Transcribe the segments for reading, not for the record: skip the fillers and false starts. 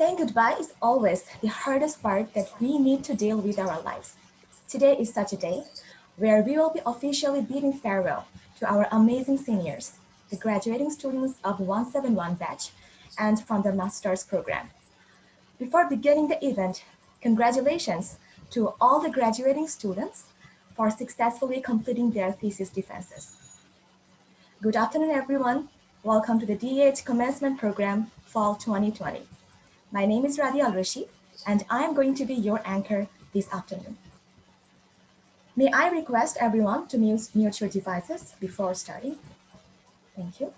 Saying goodbye is always the hardest part that we need to deal with our lives. Today is such a day where we will be officially bidding farewell to our amazing seniors, the graduating students of 171 batch and from the master's program. Before beginning the event, congratulations to all the graduating students for successfully completing their thesis defenses. Good afternoon, everyone. Welcome to the DEH Commencement Program Fall 2020. My name is Radia Al-Rashid, and I am going to be your anchor this afternoon. May I request everyone to mute your devices before starting? Thank you.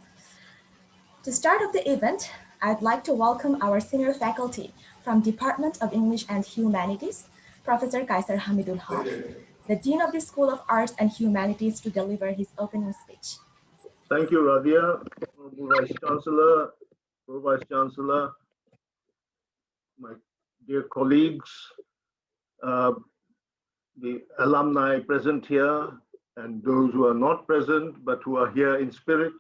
To start off the event, I'd like to welcome our senior faculty from Department of English and Humanities, Professor Kaiser Hamidul Haq, the Dean of the School of Arts and Humanities, to deliver his opening speech. Thank you, Radia. Vice Chancellor, Pro-Vice Chancellor, my dear colleagues, the alumni present here, and those who are not present but who are here in spirit,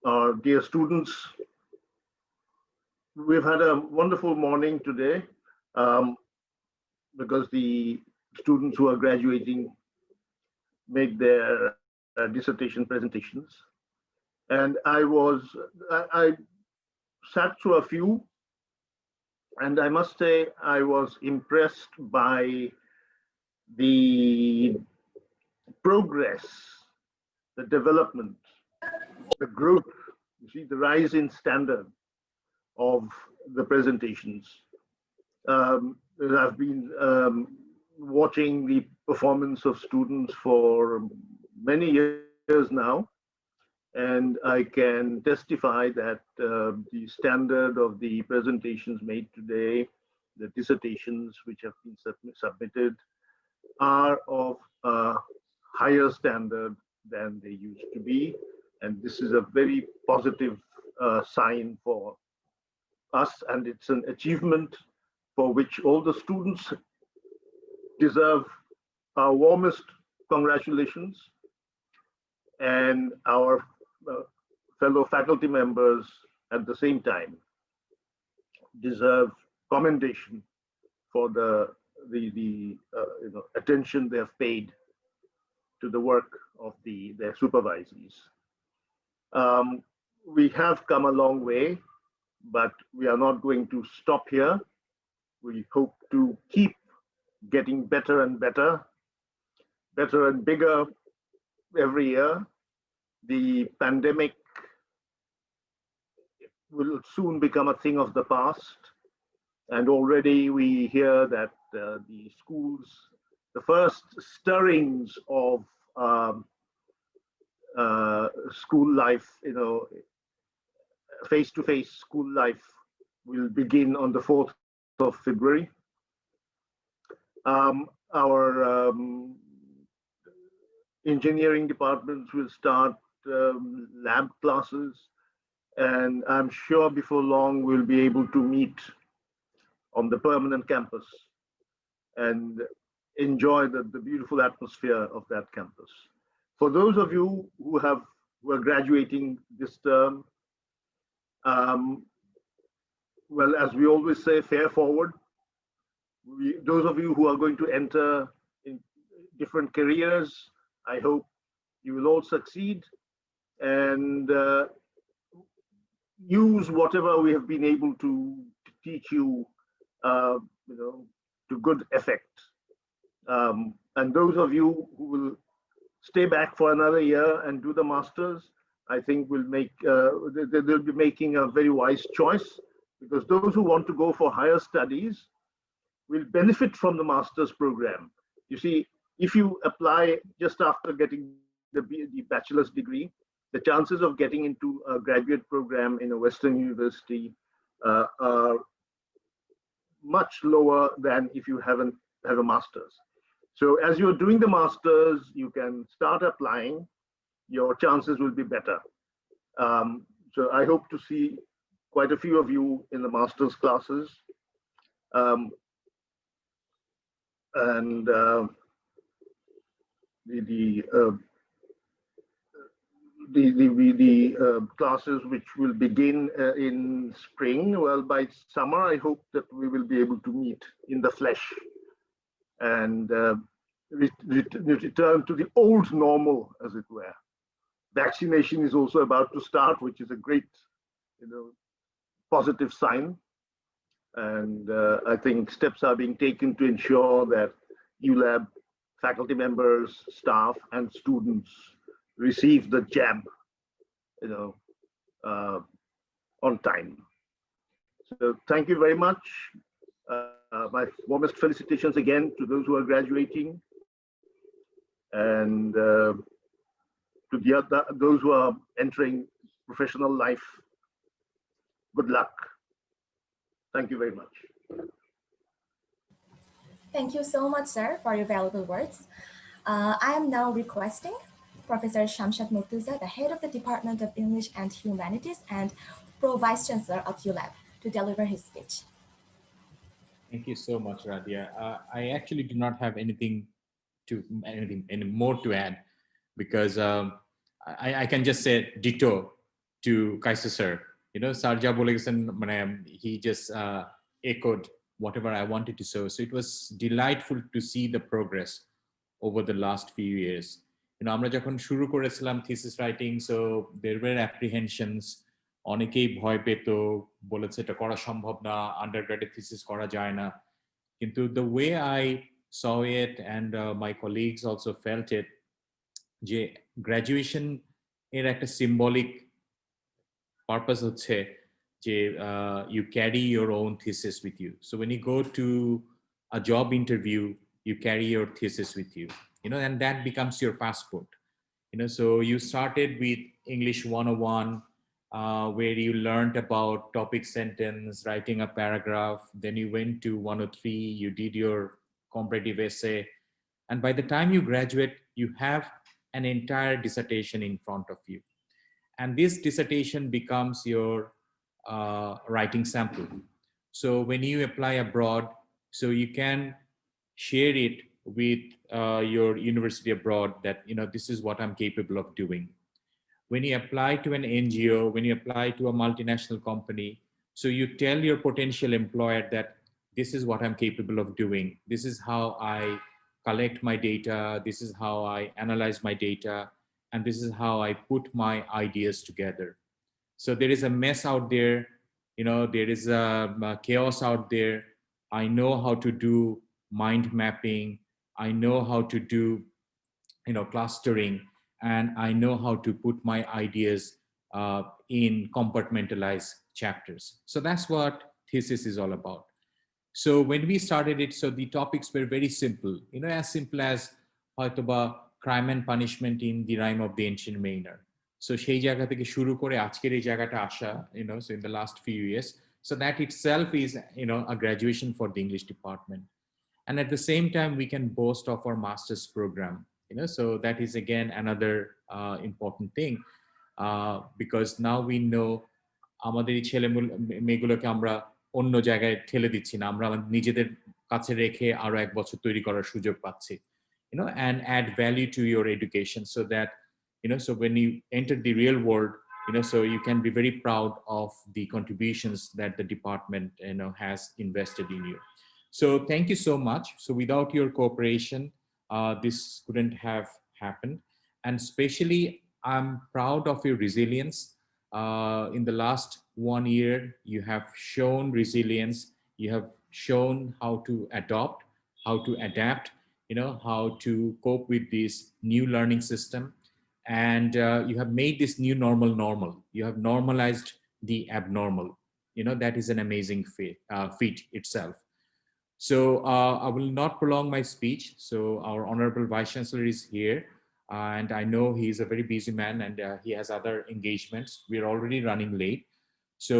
our dear students. We've had a wonderful morning today because the students who are graduating made their dissertation presentations. And I sat through a few, and I must say I was impressed by the progress, the development, the growth, you see, the rise in standard of the presentations. I've been watching the performance of students for many years now, and I can testify that the standard of the presentations made today, the dissertations which have been submitted, are of a higher standard than they used to be. And this is a very positive sign for us, and it's an achievement for which all the students deserve our warmest congratulations, and our fellow faculty members at the same time deserve commendation for the attention they have paid to the work of their supervisees. We have come a long way, but we are not going to stop here. We hope to keep getting better and better, better and bigger every year. The pandemic will soon become a thing of the past. And already we hear that the schools, the first stirrings of school life, face-to-face school life will begin on the 4th of February. Our engineering departments will start lab classes, and I'm sure before long we'll be able to meet on the permanent campus and enjoy the beautiful atmosphere of that campus. For those of you who are graduating this term, well, as we always say, fare forward. Those of you who are going to enter in different careers, I hope you will all succeed and use whatever we have been able to teach you, to good effect. And those of you who will stay back for another year and do the masters, I think will make they'll be making a very wise choice, because those who want to go for higher studies will benefit from the master's program. You see, if you apply just after getting the bachelor's degree, the chances of getting into a graduate program in a Western university are much lower than if you have a master's. So as you're doing the master's, you can start applying, your chances will be better. So I hope to see quite a few of you in the master's classes. classes which will begin in spring. Well, by summer, I hope that we will be able to meet in the flesh and return to the old normal, as it were. Vaccination is also about to start, which is a great, positive sign. And I think steps are being taken to ensure that ULAB faculty members, staff, and students receive the jab, on time. So thank you very much. My warmest felicitations again to those who are graduating, and to those who are entering professional life. Good luck. Thank you very much. Thank you so much, sir, for your valuable words. I am now requesting Professor Shamshad Murtuza, the head of the Department of English and Humanities and Pro Vice Chancellor of ULAB, to deliver his speech. Thank you so much, Radia. I actually do not have anything any more to add, because I can just say ditto to Kaiser sir. Sarja Bolegasan, he just echoed whatever I wanted to say. So it was delightful to see the progress over the last few years. আমরা যখন শুরু করেছিলাম thesis writing, so there were apprehensions. অনেকেই ভয় পেত, বলেছে এটা করা সম্ভব না, আন্ডারগ্রেডের থিসিস করা যায় না। কিন্তু the way I saw it, and my colleagues also felt it, যে গ্র্যাজুয়েশন এর একটা symbolic purpose হচ্ছে যে you carry your own thesis with you. So when you go to a job interview, you carry your thesis with you, and that becomes your passport. So you started with English 101, where you learned about topic sentence, writing a paragraph. Then you went to 103, you did your comparative essay. And by the time you graduate, you have an entire dissertation in front of you. And this dissertation becomes your writing sample. So when you apply abroad, so you can share it with your university abroad that, this is what I'm capable of doing. When you apply to an NGO, when you apply to a multinational company, so you tell your potential employer that this is what I'm capable of doing. This is how I collect my data. This is how I analyze my data. And this is how I put my ideas together. So there is a mess out there. There is a chaos out there. I know how to do mind mapping. I know how to do, clustering. And I know how to put my ideas in compartmentalized chapters. So that's what thesis is all about. So when we started it, so the topics were very simple, as simple as crime and punishment in the rhyme of the ancient manner. So সেই জায়গা থেকে শুরু করে আজকের এই জায়গাটা আসা, so in the last few years. So that itself is, a graduation for the English department. And at the same time, we can boast of our master's program. So that is again another important thing, because now we know আমাদের এই ছেলে মেয়েগুলোকে আমরা অন্য জায়গায় ঠেলে দিচ্ছি না, আমরা নিজেদের কাছে রেখে আরো এক বছর তৈরি করার সুযোগ পাচ্ছি, and add value to your education, so that so when you enter the real world, so you can be very proud of the contributions that the department has invested in you. So thank you so much. So without your cooperation, this couldn't have happened. And especially, I'm proud of your resilience. In the last 1 year, you have shown resilience. You have shown how to adopt, how to adapt, how to cope with this new learning system. And you have made this new normal. You have normalized the abnormal. That is an amazing feat itself. So I will not prolong my speech. So our Honorable Vice Chancellor is here, and I know he's a very busy man, and he has other engagements. We're already running late. So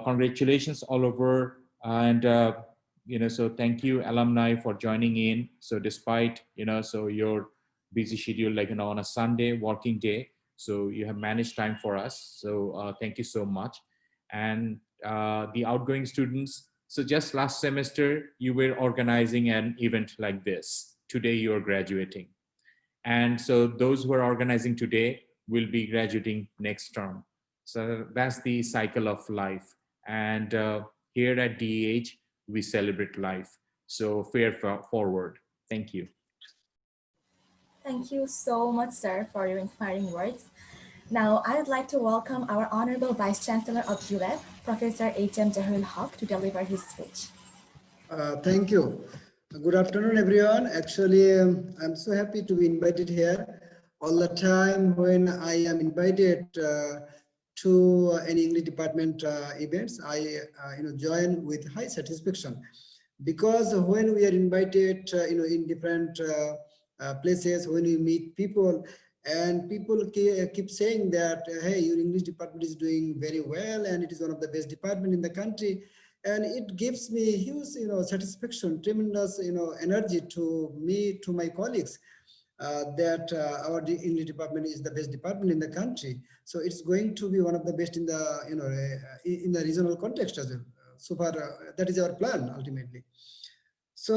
congratulations all over, and so thank you alumni for joining in. So despite so your busy schedule, like on a Sunday working day, so you have managed time for us. So thank you so much. And the outgoing students, so just last semester you were organizing an event like this. Today you are graduating, and so those who are organizing today, will be graduating next term. So that's the cycle of life. And here at DEH, we celebrate life. So forward. Thank you. Thank you so much, sir, for your inspiring words. Now, I would like to welcome our Honorable Vice Chancellor of ULAB, Professor H.M. Jahirul Haq, to deliver his speech. Thank you. Good afternoon, everyone. Actually, I'm so happy to be invited here. All the time when I am invited to any English department events, I join with high satisfaction, because when we are invited, in different places, when we meet people, and people keep saying that, hey, your English department is doing very well, and it is one of the best department in the country. And it gives me huge, satisfaction, tremendous, energy to me, to my colleagues, that our English department is the best department in the country. So it's going to be one of the best in the, in the regional context as well. So far, that is our plan ultimately. So,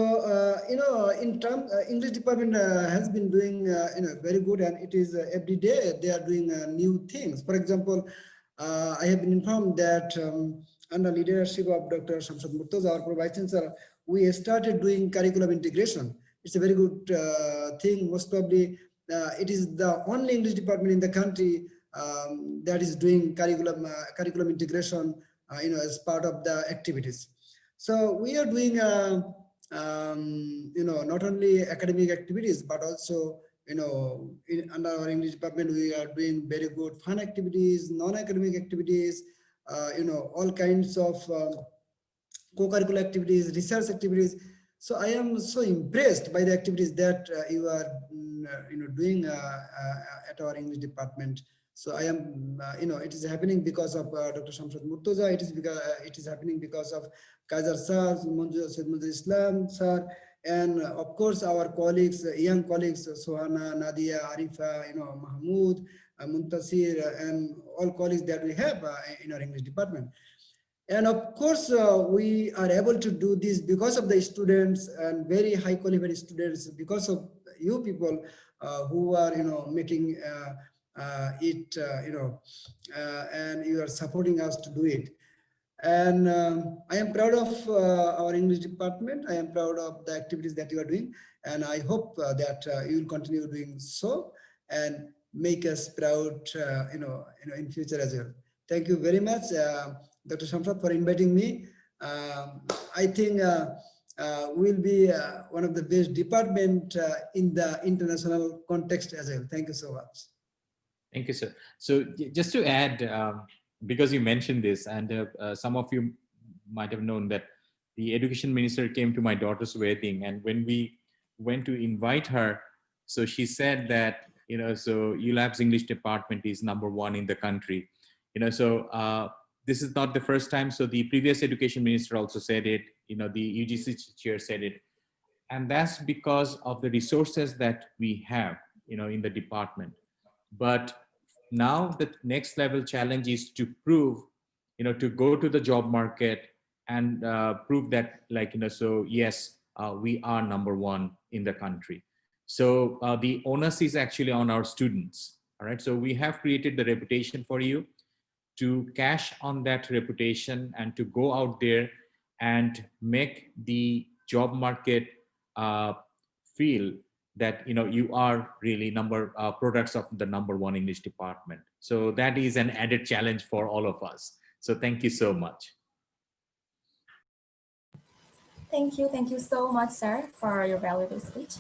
in terms, English department has been doing, very good, and it is every day they are doing new things. For example, I have been informed that under leadership of Dr. Shamsad Murtaza, our Pro Vice Chancellor, we started doing curriculum integration. It's a very good thing. Most probably, it is the only English department in the country that is doing curriculum integration, as part of the activities. So we are doing, not only academic activities, but also, under our English department, we are doing very good fun activities, non-academic activities, all kinds of co-curricular activities, research activities. So I am so impressed by the activities that you are, doing at our English department. So I am, it is happening because of Dr. Shamsad Murtaza. It is happening because of Kaiser sir, Manjur Islam sir, and of course our colleagues, young colleagues, Sohana, Nadia, Arifa, Mahmoud, Muntasir, and all colleagues that we have in our English department. And of course, we are able to do this because of the students, and very high qualified students, because of you people who are, making it, and you are supporting us to do it. And I am proud of our English department. I am proud of the activities that you are doing, and I hope that you will continue doing so and make us proud, in future as well. Thank you very much, Dr. Shamsad, for inviting me. I think we'll be one of the best department in the international context as well. Thank you so much. Thank you, sir. So just to add, because you mentioned this, and some of you might have known that the education minister came to my daughter's wedding, and when we went to invite her, so she said that, so ULAB's English department is #1 in the country. So this is not the first time. So the previous education minister also said it, the UGC chair said it. And that's because of the resources that we have, in the department. But now the next level challenge is to prove, to go to the job market and prove that, so yes, we are #1 in the country. So the onus is actually on our students. All right. So we have created the reputation for you to cash on that reputation and to go out there and make the job market feel that you are really products of the #1 English department. So that is an added challenge for all of us. So thank you so much. Thank you so much, sir, for your valuable speech.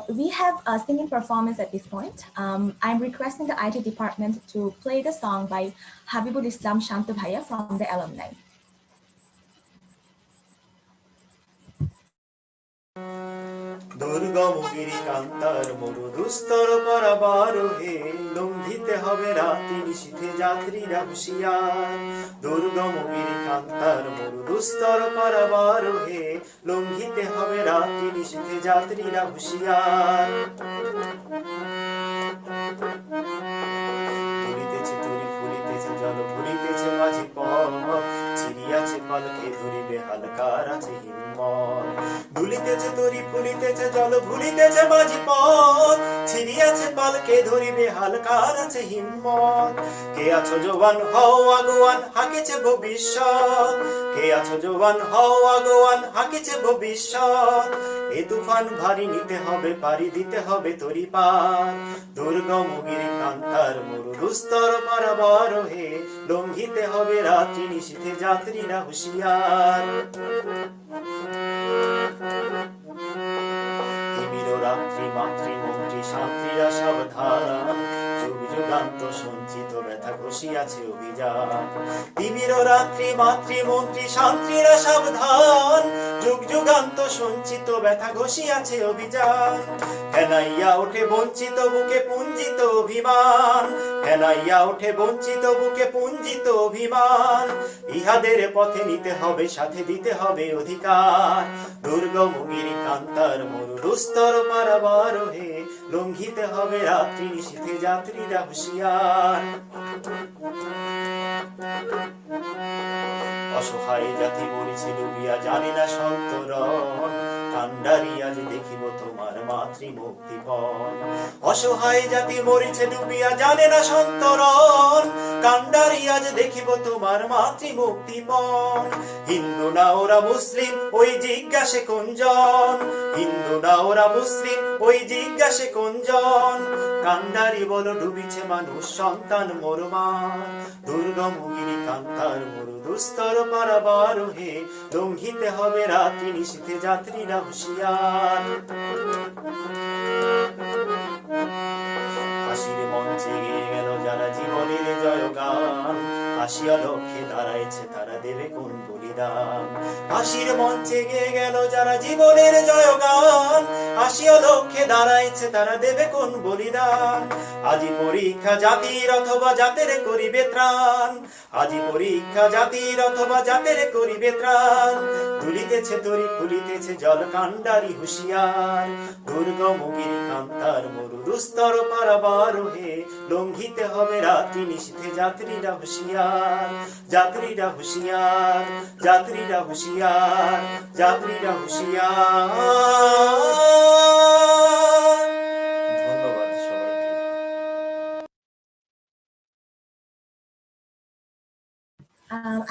We have a singing performance at this point. I'm requesting the IT department to play the song by Habibul Islam Shantu Bhaiya from the alumni. দুর্গম গিরিকান্তার মরু দুস্তর পরাবারোহে লঙ্ঘিতে হবে রাতি নিশীথে যাত্রীরা হুঁশিয়ার দুর্গম গিরিকান্তার মরু দুস্তর পরাবারোহে লঙ্ঘিতে হবে রাতি নিশীথে যাত্রীরা হুঁশিয়ার তুলিতেছে তুলি ফুলিতেছে জল ভুলিতেছে মাঝি পথ চিরিয়াছে পালকে ধরিবে হালকার আছে হিম্মত দুলিতেছে তরি ফুলিতেছে জল ভুলিতেছে মাঝি পথ ছিড়িয়াছে পালকে ধরিবে হালকার আছে হিম্মত কে আছো জোয়ান হও আগুয়ান হাকিছে ভবিষ্যৎ কে আছো জোয়ান হও আগুয়ান হাকিছে ভবিষ্যৎ এ তুফান ভারী নিতে হবে পারি দিতে হবে তরি পার দুর্গম গিরি কান্তার মরু দুস্তর পারাবার হে লঙ্ঘিতে হবে রাত্রি নিশীথে যাত্রীরা হুঁশিয়ার তিমির রাত্রি মাতৃমন্ত্রী শান্তিরা সাবধান যুগ যুগান্ত সঞ্চিত ব্যথা ঘষিয়াছে অভিযান তিমির রাত্রি মাতৃমন্ত্রী শান্তিরা সাবধান যুগ যুগান্ত সঞ্চিত ব্যথা ঘষিয়াছে অভিযান হেনাইয়া ওঠে বঞ্চিত বুকে পুঞ্জিত অভিমান হেনাইয়া ওঠে বঞ্চিত বুকে পুঞ্জিত অভিমান ইহাদের পথে নিতে হবে সাথে দিতে হবে অধিকার দুর্গম গিরি কান্তার মরু দুস্তর পারাবার হে লঙ্ঘিতে হবে রাত্রি নিশীথে যাত্রীরা হুঁশিয়ার অসহায় জাতি মরিছে ডুবিয়া জানে না সন্তরণ কান্ডারি আজ দেখিব তোমার মাতৃ মুক্তিপণ অসহায় জাতি মরিছে ডুবিয়া জানে না সন্তরণ কান্ডারি আজ দেখিব তোমার মাতৃ মুক্তিপণ হিন্দু না ওরা মুসলিম ওই জিজ্ঞাসে কোনজন হিন্দু না ওরা মুসলিম ওই জিজ্ঞাসে কোনজন কান্ডারি বলো ডুবিছে মানুষ সন্তান মরমার দুর্গম গিরি কান্তার মরু দুস্তর পারাবার হে লঙ্ঘিতে হবে রাত্রি নিশীথে যাত্রীরা হুঁশিয়ার হাসির মঞ্চে গিয়ে গেল যারা জীবনের জয়গান হাসিয়া লক্ষ্যে দাঁড়াইছে তারা দেবে কোন বলিদান হাসির মঞ্চে গিয়ে গেল যারা জীবনের জয়গান হাসিয়া লক্ষ্যে দাঁড়াইছে তারা দেবে কোন বলিদান আজি পরীক্ষা জাতির অথবা জাতের করিবে ত্রাণ আজি পরীক্ষা জাতির অথবা জাতের করিবে ত্রাণ দুলিতেছে তরি ফুলিতেছে জল কান্ডারি হুঁশিয়ার দুর্গম গিরি কান্তার মরু দুস্তর পারাবার হে লঙ্ঘিতে হবে রাত্রি নিশীথে যাত্রীরা হুঁশিয়ার যাত্রীরা হুঁশিয়ার যাত্রীরা হুঁশিয়ার যাত্রীরা হুঁশিয়ার ধন্যবাদ সবাইকে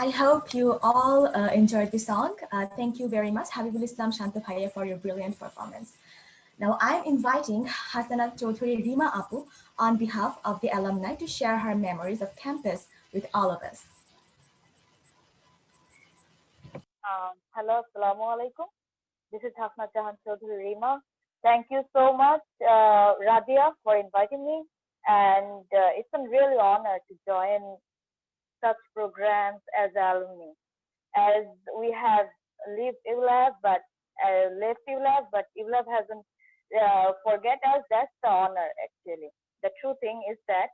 I hope you all enjoyed the song. Thank you very much, Habibul Islam Shanta Bhaiya, for your brilliant performance. Now I'm inviting Hasanat Chaudhuri Rima Apu on behalf of the alumni to share her memories of campus with all of us. Hello, Assalamu alaikum. This is Hasanat Jahan Chaudhuri Rima. Thank you so much, Radia, for inviting me. And it's a really honor to join such programs as alumni. As we have left ULAB, but ULAB hasn't forget us. That's the honor, actually. The true thing is that,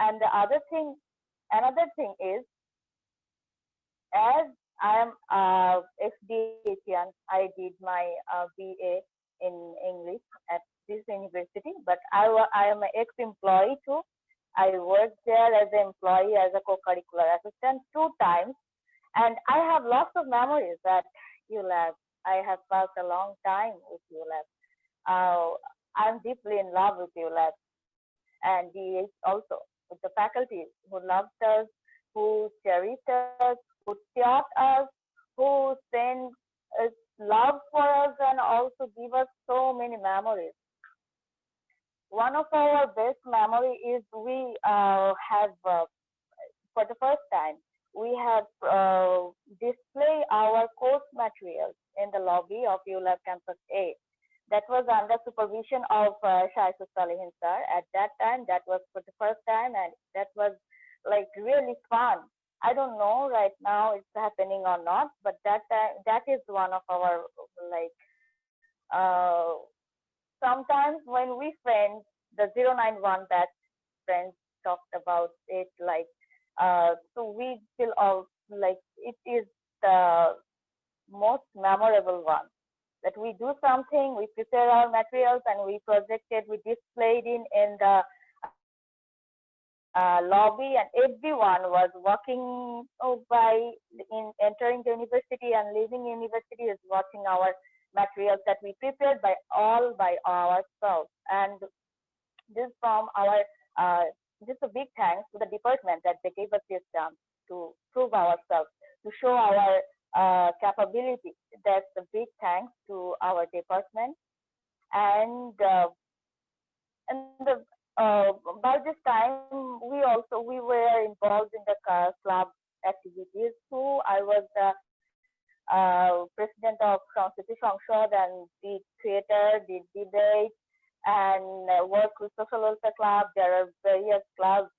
and the another thing is, as I am ex-DHian, I did my BA in English at this university, but I am an ex-employee too. I worked there as an employee, as a co-curricular assistant 2 times, and I have lots of memories at ULAB. I have passed a long time with ULAB. I'm deeply in love with ULAB and DEH also, with the faculty who loved us, who cherished us, who taught us, who sent love for us, and also give us so many memories. One of our best memory is we have, for the first time, we have display our course materials in the lobby of ULAB Campus A. That was under supervision of Shaiful Salihin sir. At that time, that was for the first time, and that was like really fun. I don't know right now it's happening or not, but that is one of our like sometimes when we friends, the 091 batch friends talked about it, like so we feel all like it is the most memorable one, that we do something, we prepare our materials, and we projected, we displayed in the lobby, and everyone was walking in entering the university and leaving university is watching our materials that we prepared by ourselves. And this from our just a big thanks to the department that they gave us this chance to prove ourselves, to show our capability. That's a big thanks to our department. And by this time, we were involved in the club activities too. I was the president of Sanskriti Sangsad and did theater, did debate, and work with social welfare club. There are various clubs.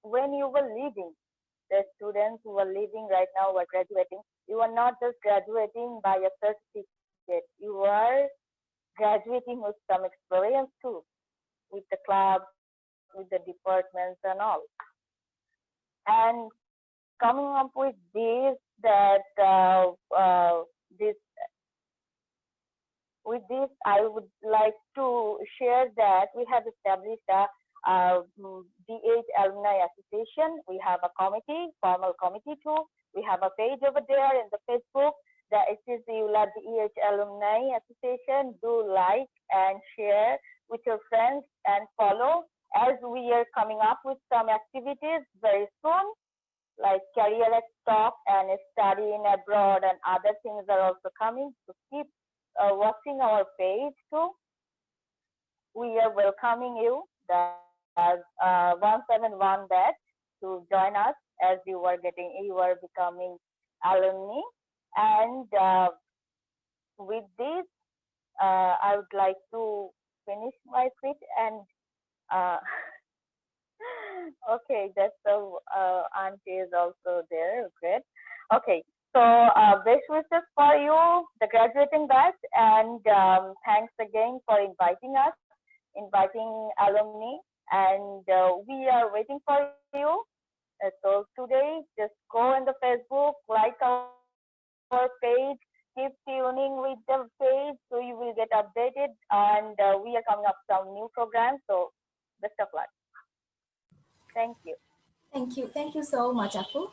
When you were leaving, the students who are leaving right now, who are graduating, you are not just graduating by a certificate. You are graduating with some experience too, with the club, with the departments and all. And coming up with this, with this, I would like to share that we have established a DEH Alumni Association. We have a committee, formal committee too. We have a page over there in the Facebook. It is the ULAB DEH Alumni Association. Do like and share with your friends and follow, as we are coming up with some activities very soon, like career talk and studying abroad, and other things are also coming. So keep watching our page too. We are welcoming you, as 171 batch, to join us as you are becoming alumni. And with this, I would like to finish my speech. And okay, that's so auntie is also there. Great. Okay, so best wishes for you, the graduating batch, and thanks again for inviting alumni, and we are waiting for you. So today, just go on the Facebook, like our page, keep tuning with the page so you will get updated, and we are coming up with some new programs. So best of luck. Thank you. Thank you so much, Apu,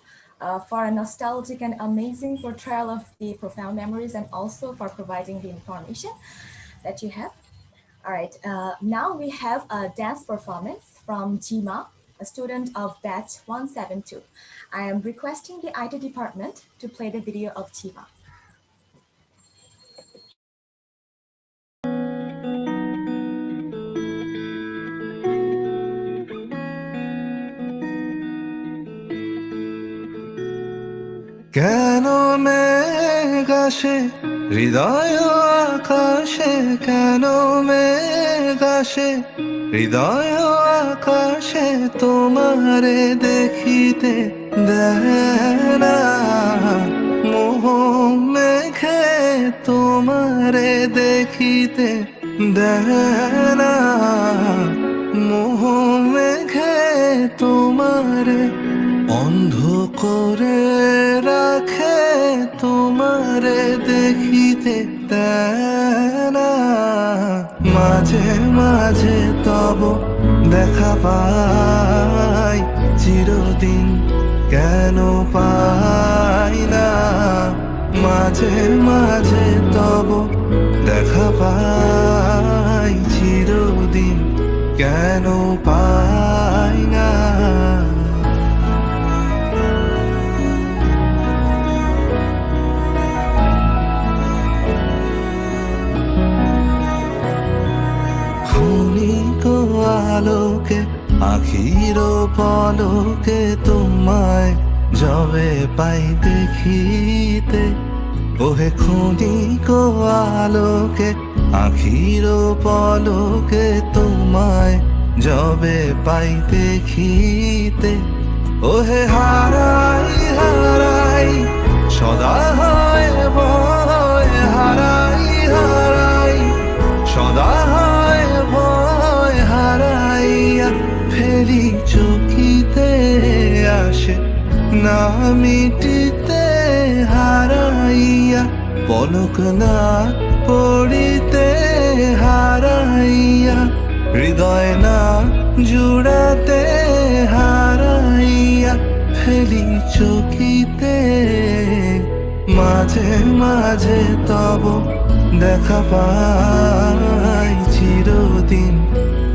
for a nostalgic and amazing portrayal of the profound memories, and also for providing the information that you have. All right, now we have a dance performance from Jima, a student of batch 172. I am requesting the IT department to play the video of Jima. কেন মেঘ আসে হৃদয় আকাশে, কেন মেঘ আসে হৃদয় আকাশে, তোমারে দেখিতে দেয় না মোহ মেঘে, তোমারে দেখিতে দেয় না মোহ মেঘে, তোমারে অন্ধ করে রাখে, তোমারে দেখিতে দেয় না। মাঝে মাঝে তব দেখা পাই, চিরদিন কেন পাই না। মাঝে মাঝে তব দেখা পাই, চিরদিন কেন পাই না। আলোকে আখির পলকে, তোমায় যবে পাই দেখিতে, ওহে ক্ষণিক আলোকে আখির পলকে, তোমায় যবে পাই দেখিতে, ওহে হারাই হারাই সদা হয় ভয়, হারাই হারাই সদা হয় ভয়, হারাইয়া ফেরি চকিতে আসে না মিটিতে, হারাইয়া পলক না পড়িতে, হারাইয়া হৃদয় না জুড়াতে হারাইয়া ফেলি চকিতে মাঝে মাঝে তব দেখা পাই চিরদিন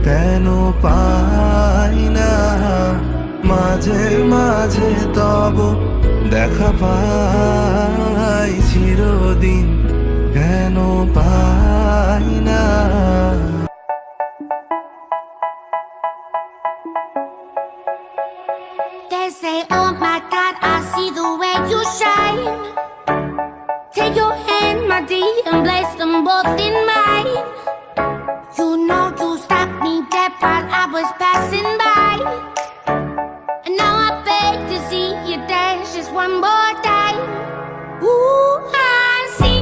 কেন পাই না মাঝে মাঝে তব দেখা পাই চিরদিন কেন পাই না They say, oh my God, I see the way you shine. Take your hand, my dear, and place them both in mine. You know you stopped me dead while I was passing by. And now I beg to see you dance just one more time. Ooh, I see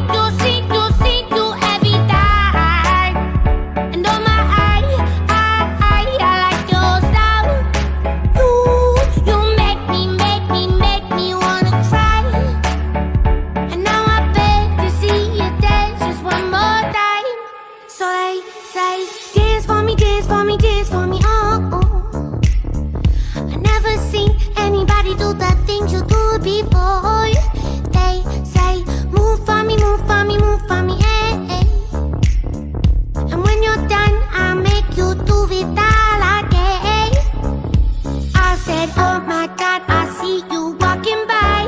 you every time. And oh my, I like your style. You make me wanna cry. And now I beg to see you dance just one more time. So they say, dance for me, dance for me, dance for me, oh, oh. I never seen anybody do the things you do before. They say, move for me, move for me, move for me, eh, eh. And when you're done, I'll make you do it all again. I said, oh my God, I see you walking by.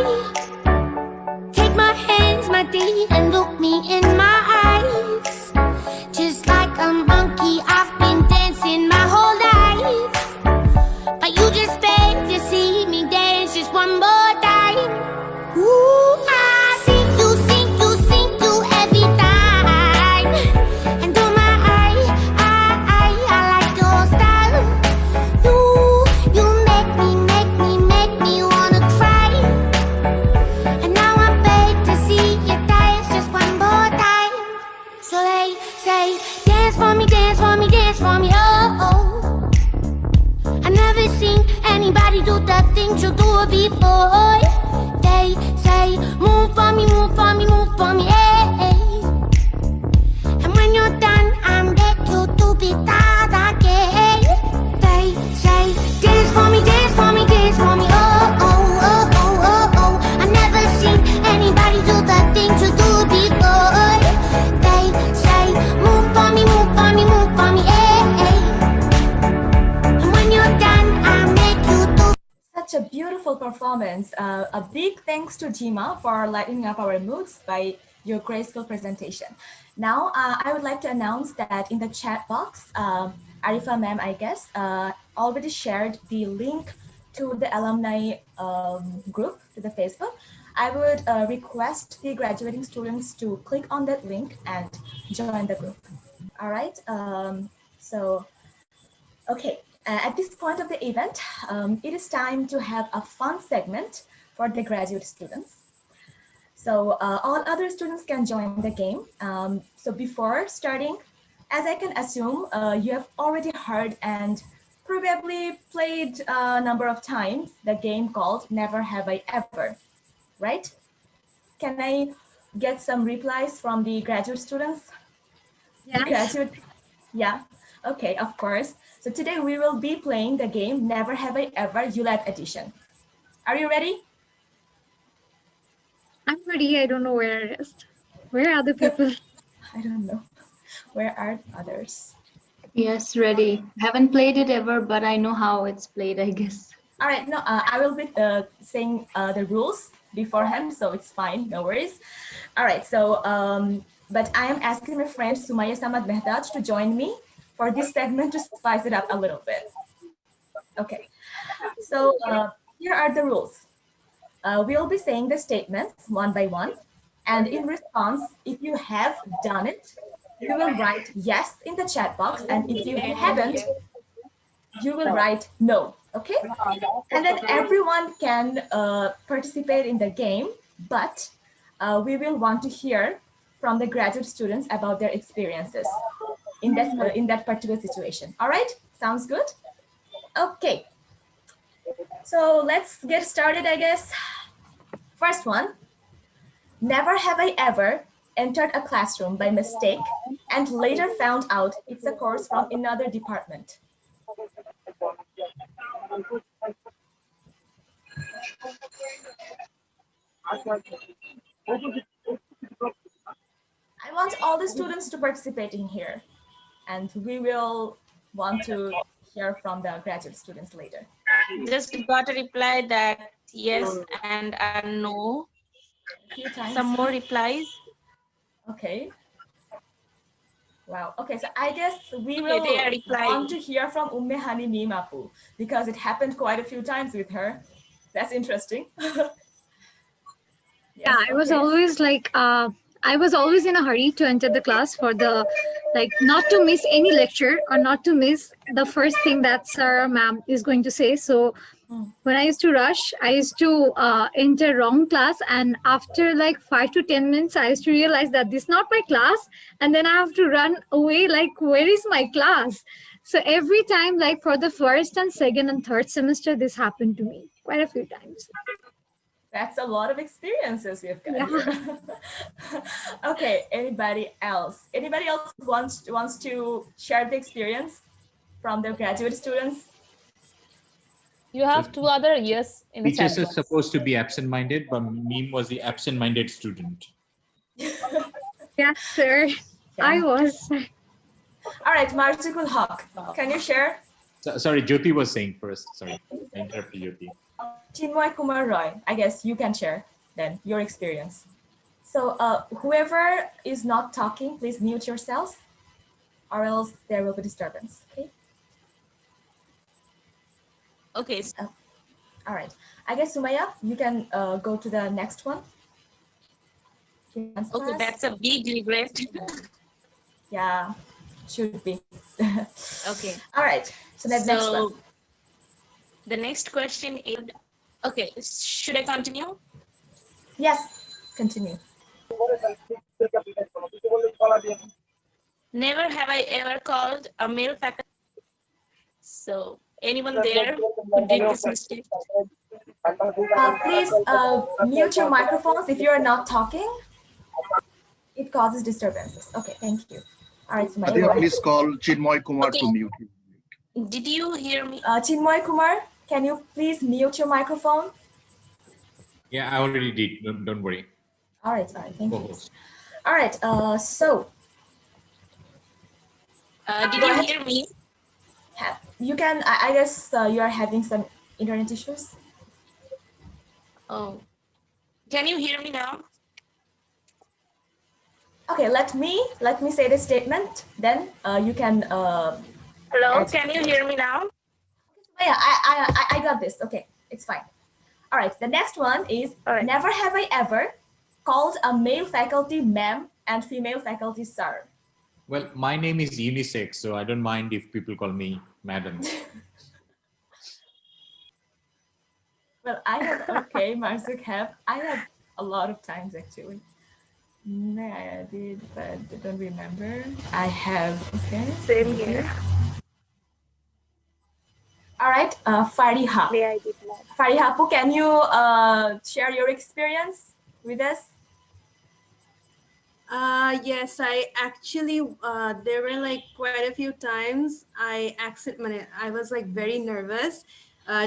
Take my hands, my dear, and look me in my eyes. Just like a monkey, I've been dancing my whole life. But you just beg to see me dance just one more time. Ooh, I see you every time. And oh my, I like your style. You make me wanna cry. And now I beg to see you dance just one more time. So they say, dance for me, dance for me, dance for me, oh, oh. I never seen anybody do the things you do before. They say, move for me, move for me, move for me, eh, eh. And when you're done, I'm back you to be that again. They say, dance for me, dance for me, dance for me, oh, oh, oh, oh, oh, oh. I never seen anybody do the things you do before. They say, move for me, move for me, move for me, eh, eh. And when you're done, I'll make you do. Such a beautiful performance. A big thanks to Jima for lighting up our moods by your graceful presentation. Now, I would like to announce that in the chat box, Arifa ma'am, I guess, already shared the link to the alumni group, to the Facebook. I would request the graduating students to click on that link and join the group. All right. Okay. At this point of the event, it is time to have a fun segment for the graduate students. So all other students can join the game. So before starting, as I can assume, you have already heard and probably played a number of times the game called Never Have I Ever, right? Can I get some replies from the graduate students? Yes. Yeah, okay, of course. So today we will be playing the game Never Have I Ever ULAB edition. Are you ready? I'm ready. I don't know where it is. Where are the people? I don't know. Where are others? Yes, ready. Haven't played it ever, but I know how it's played, I guess. All right, no, I will be saying the rules beforehand, so it's fine, no worries. All right, so, but I am asking my friend Sumaya Samad Mehdaj to join me for this segment to spice it up a little bit. Okay, so here are the rules. We'll be saying the statements one by one, and in response, if you have done it, you will write yes in the chat box, and if you haven't, you will write no, okay? And then everyone can participate in the game, but we will want to hear from the graduate students about their experiences in that particular situation. All right, sounds good? Okay, so let's get started, I guess. First one, never have I ever entered a classroom by mistake and later found out it's a course from another department? I want all the students to participate in here, and we will want to hear from the graduate students later. Just got a reply that yes and no. A few times. Some more replies. Okay. Wow. Okay, so I guess we Okay, will they are replying. want to hear from Ummehani Mimapu because it happened quite a few times with her. That's interesting. Yeah, I was always like, I was always in a hurry to enter the class for the, like, not to miss any lecture or not to miss the first thing that sir or ma'am is going to say. So when I used to rush, I used to enter wrong class. And after like 5 to 10 minutes, I used to realize that this is not my class. And then I have to run away, like, where is my class? So every time, like for the first and second and third semester, this happened to me quite a few times. That's a lot of experiences we've got here. Okay, anybody else? Anybody else wants to share the experience from the graduate students? You have two other yes in the chat Teachers are box. supposed to be absent-minded, but Meme was the absent-minded student. Yes, sir. I was. All right, Marjukul Haq, can you share? Sorry, Jyoti was saying first. Sorry, I interrupted Jyoti. Chinmoy Kumar Roy, I guess you can share then your experience. So whoever is not talking, please mute yourselves or else there will be disturbance, okay? Okay. All right, I guess Sumaya, you can go to the next one. Okay, that's a big regret. Yeah, should be. Okay. All right, so the next one. The next question is, okay, should I continue? Yes, continue. Never have I ever called a male faculty. So anyone there who did this mistake? Please mute your microphones if you are not talking. It causes disturbances. Okay, thank you. All right, Sumaya. Nadia, please call Chinmoy Kumar to mute. Did you hear me? Chinmoy Kumar, can you please mute your microphone? Yeah, I already did. Don't worry. All right, thank you. All right, so. Did you hear me? You can, I guess you are having some internet issues. Oh, can you hear me now? Okay, let me say the statement, then you can. Hello, can you hear me now? Yeah, I got this. Okay, it's fine. All right, the next one is never have I ever called a male faculty ma'am and female faculty sir. Well, my name is unisex, so I don't mind if people call me madam. Well, I have, okay, Marsuk I have a lot of times actually. I did, but I don't remember. I have, okay. Same here. All right, Fariha. Fariha, can you share your experience with us? Yes, I actually, there were like quite a few times I was like very nervous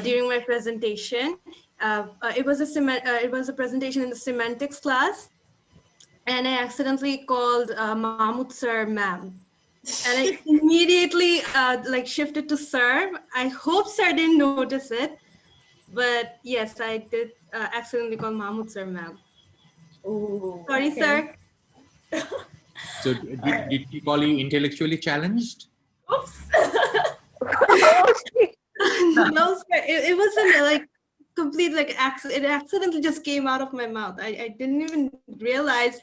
during my presentation. It was a presentation in the semantics class, and I accidentally called Mahmood sir ma'am. And I immediately like shifted to sir. I hope sir didn't notice it, but yes, I did accidentally call Mahmood sir ma'am. Sorry, okay. sir. So did he call you intellectually challenged? Oops. No, sir. It wasn't like complete like accident. It accidentally just came out of my mouth. I didn't even realize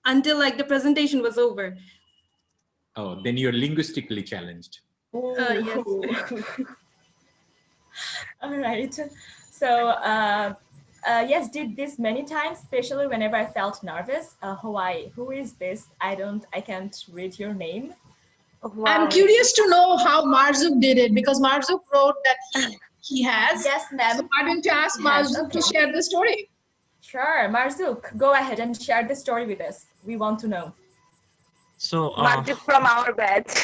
until like the presentation was over. Oh, then you're linguistically challenged. Yes. All right. So yes, did this many times, especially whenever I felt nervous. Hawaii, who is this? I can't read your name. Wow. I'm curious to know how Marzuk did it, because Marzuk wrote that he has. Yes, ma'am. So why don't you ask Marzuk to share the story? Sure, Marzuk, go ahead and share the story with us. We want to know. So, Marjuk from our batch.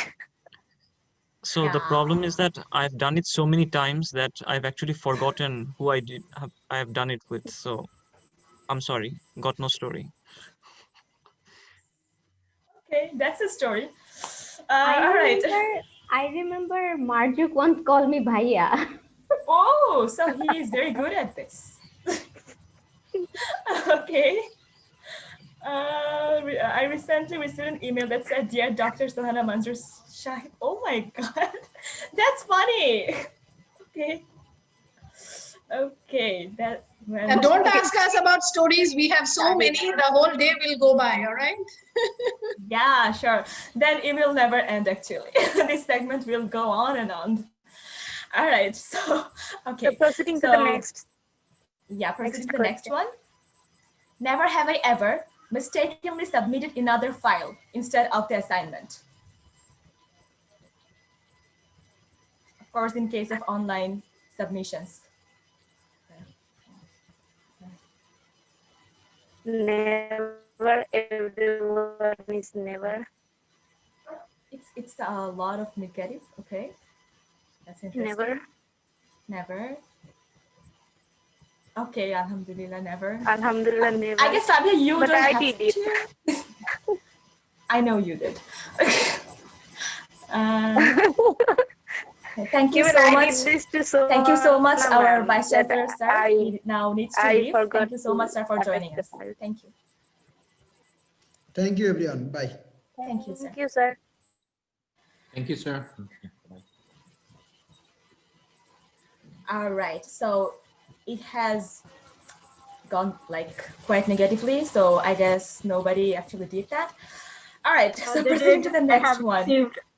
so the problem is that I've done it so many times that I've actually forgotten who I have done it with. So I'm sorry, got no story. Okay, that's a story. I All right. remember Marjuk once called me Bhaiya. Oh, so he is very good at this. Okay. I recently received an email that said, "Dear Dr. Sohana Manzoor Shahid." Oh my God, that's funny. Okay. Okay, that. Well, And don't okay. ask us about stories. We have so many, the whole day will go by, all right? Yeah, sure. Then it will never end, actually. This segment will go on and on. All right, so, okay. So proceeding to the next. Yeah, proceeding to the next one. Never have I ever mistakenly submitted another file instead of the assignment. Of course, in case of online submissions. Never, everyone is never. It's a lot of negative, okay? That's interesting. Never. Never. Okay, Alhamdulillah, never. Alhamdulillah, never. I guess, Fabia, you but don't I have did it. to. I know you did. Thank you Even so I much. did this to Thank you so much, Sohana our ma'am, Vice that Chancellor, sir. He now needs to I leave. forgot Thank you so much, to sir, for attach joining the us. file. Thank you. Thank you, everyone. Bye. Thank you, sir. Thank you, sir. Thank you, sir. All right, so it has gone like quite negatively, so I guess nobody actually did that. All right, so They proceeding did. to the next one.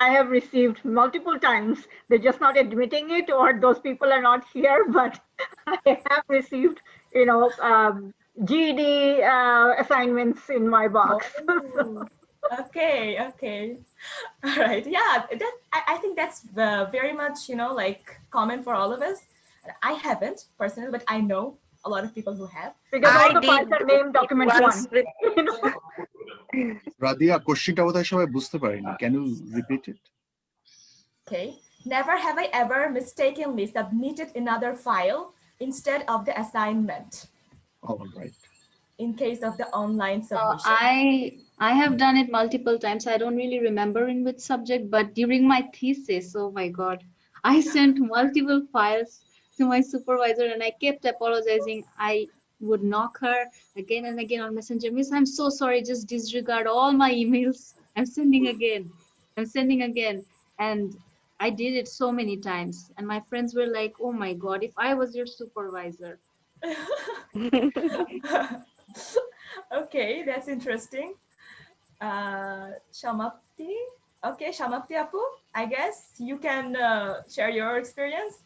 I have received multiple times. They're just not admitting it, or those people are not here. But I have received, GED assignments in my box. Oh, okay, okay. All right, yeah, I think that's very much, like common for all of us. I haven't personally, but I know a lot of people who have. Because all the files are named document one. Radia, কোশ্চেনটা বোধহয় সবাই বুঝতে পারেনি। Can you repeat it? Okay. Never have I ever mistakenly submitted another file instead of the assignment. All right. In case of the online submission. I have done it multiple times. I don't really remember in which subject, but during my thesis, oh my God, I sent multiple files to my supervisor and I kept apologizing. I would knock her again and again on Messenger. Miss, I'm so sorry. Just disregard all my emails. I'm sending again. I'm sending again. And I did it so many times. And my friends were like, oh my God, if I was your supervisor. Okay, that's interesting. Shamapti. Okay, Shamapti Apu, I guess you can share your experience.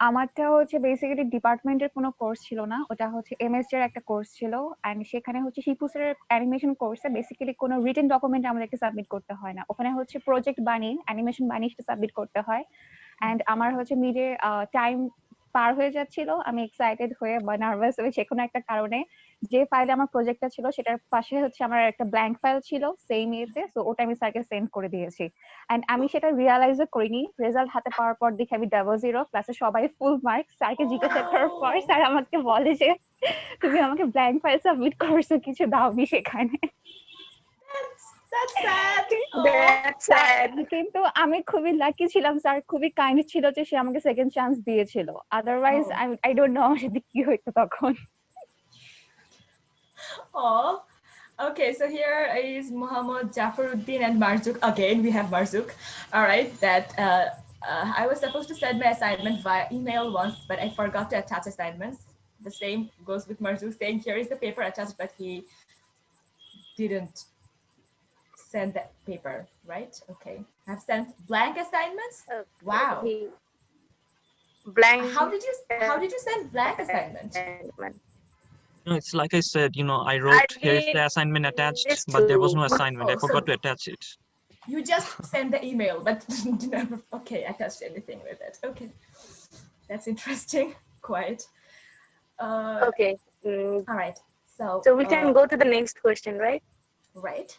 আমারটা হচ্ছে basically ডিপার্টমেন্টের কোনো course ছিল না, ওটা হচ্ছে MSG এর একটা কোর্স ছিল। এন্ড সেখানে হচ্ছে শিপু স্যারের অ্যানিমেশন কোর্সে বেসিক্যালি কোনো রিটেন ডকুমেন্ট আমাদেরকে সাবমিট করতে হয় না, ওখানে হচ্ছে প্রজেক্ট বানিয়ে অ্যানিমেশন বানিয়ে সাবমিট করতে হয়। এন্ড আমার হচ্ছে মিডে টাইম পার হয়ে যাচ্ছিল, আমি এক্সাইটেড হয়ে বা নার্ভাস হয়ে যে কোনো একটা কারণে যে ফাইলে আমার প্রজেক্টটা ছিল সেটার পাশে হচ্ছে আমার একটা ব্ল্যাঙ্ক ফাইল ছিল সেম ইয়েতে, সো ওটা আমি স্যারকে সেন্ড করে দিয়েছি। এন্ড আমি সেটা রিয়ালাইজও করিনি, রেজাল্ট হাতে পাওয়ার পর দেখি আমি 00, ক্লাসে সবাই ফুল মার্ক। স্যারকে জিজ্ঞাসা করার পর স্যার আমাকে বলে যে তুমি আমাকে ব্ল্যাঙ্ক ফাইল সাবমিট করছো, কিছু দাওনি সেখানে। কিন্তু আমি খুবই লাকি ছিলাম, স্যার খুবই কাইন্ড ছিল যে সে আমাকে সেকেন্ড চান্স দিয়েছিল। আদারওয়াইজ আই ডোন্ট নো আমার সাথে কি হইতো তখন। Oh, okay. So here is Muhammad Jafaruddin and Marzuk. Again, we have Marzuk. All right. That I was supposed to send my assignment via email once, but I forgot to attach assignments. The same goes with Marzuk, saying here is the paper attached, but he didn't send that paper, right? Okay. I've sent blank assignments. Wow. Blank. How did you send blank assignment? No, it's like I said, I wrote here's the assignment attached, but there was no assignment. I forgot to attach it. You just send the email, but never, okay, attached anything with it. Okay. That's interesting. Quite. Okay. All right. So we can go to the next question, right? Right.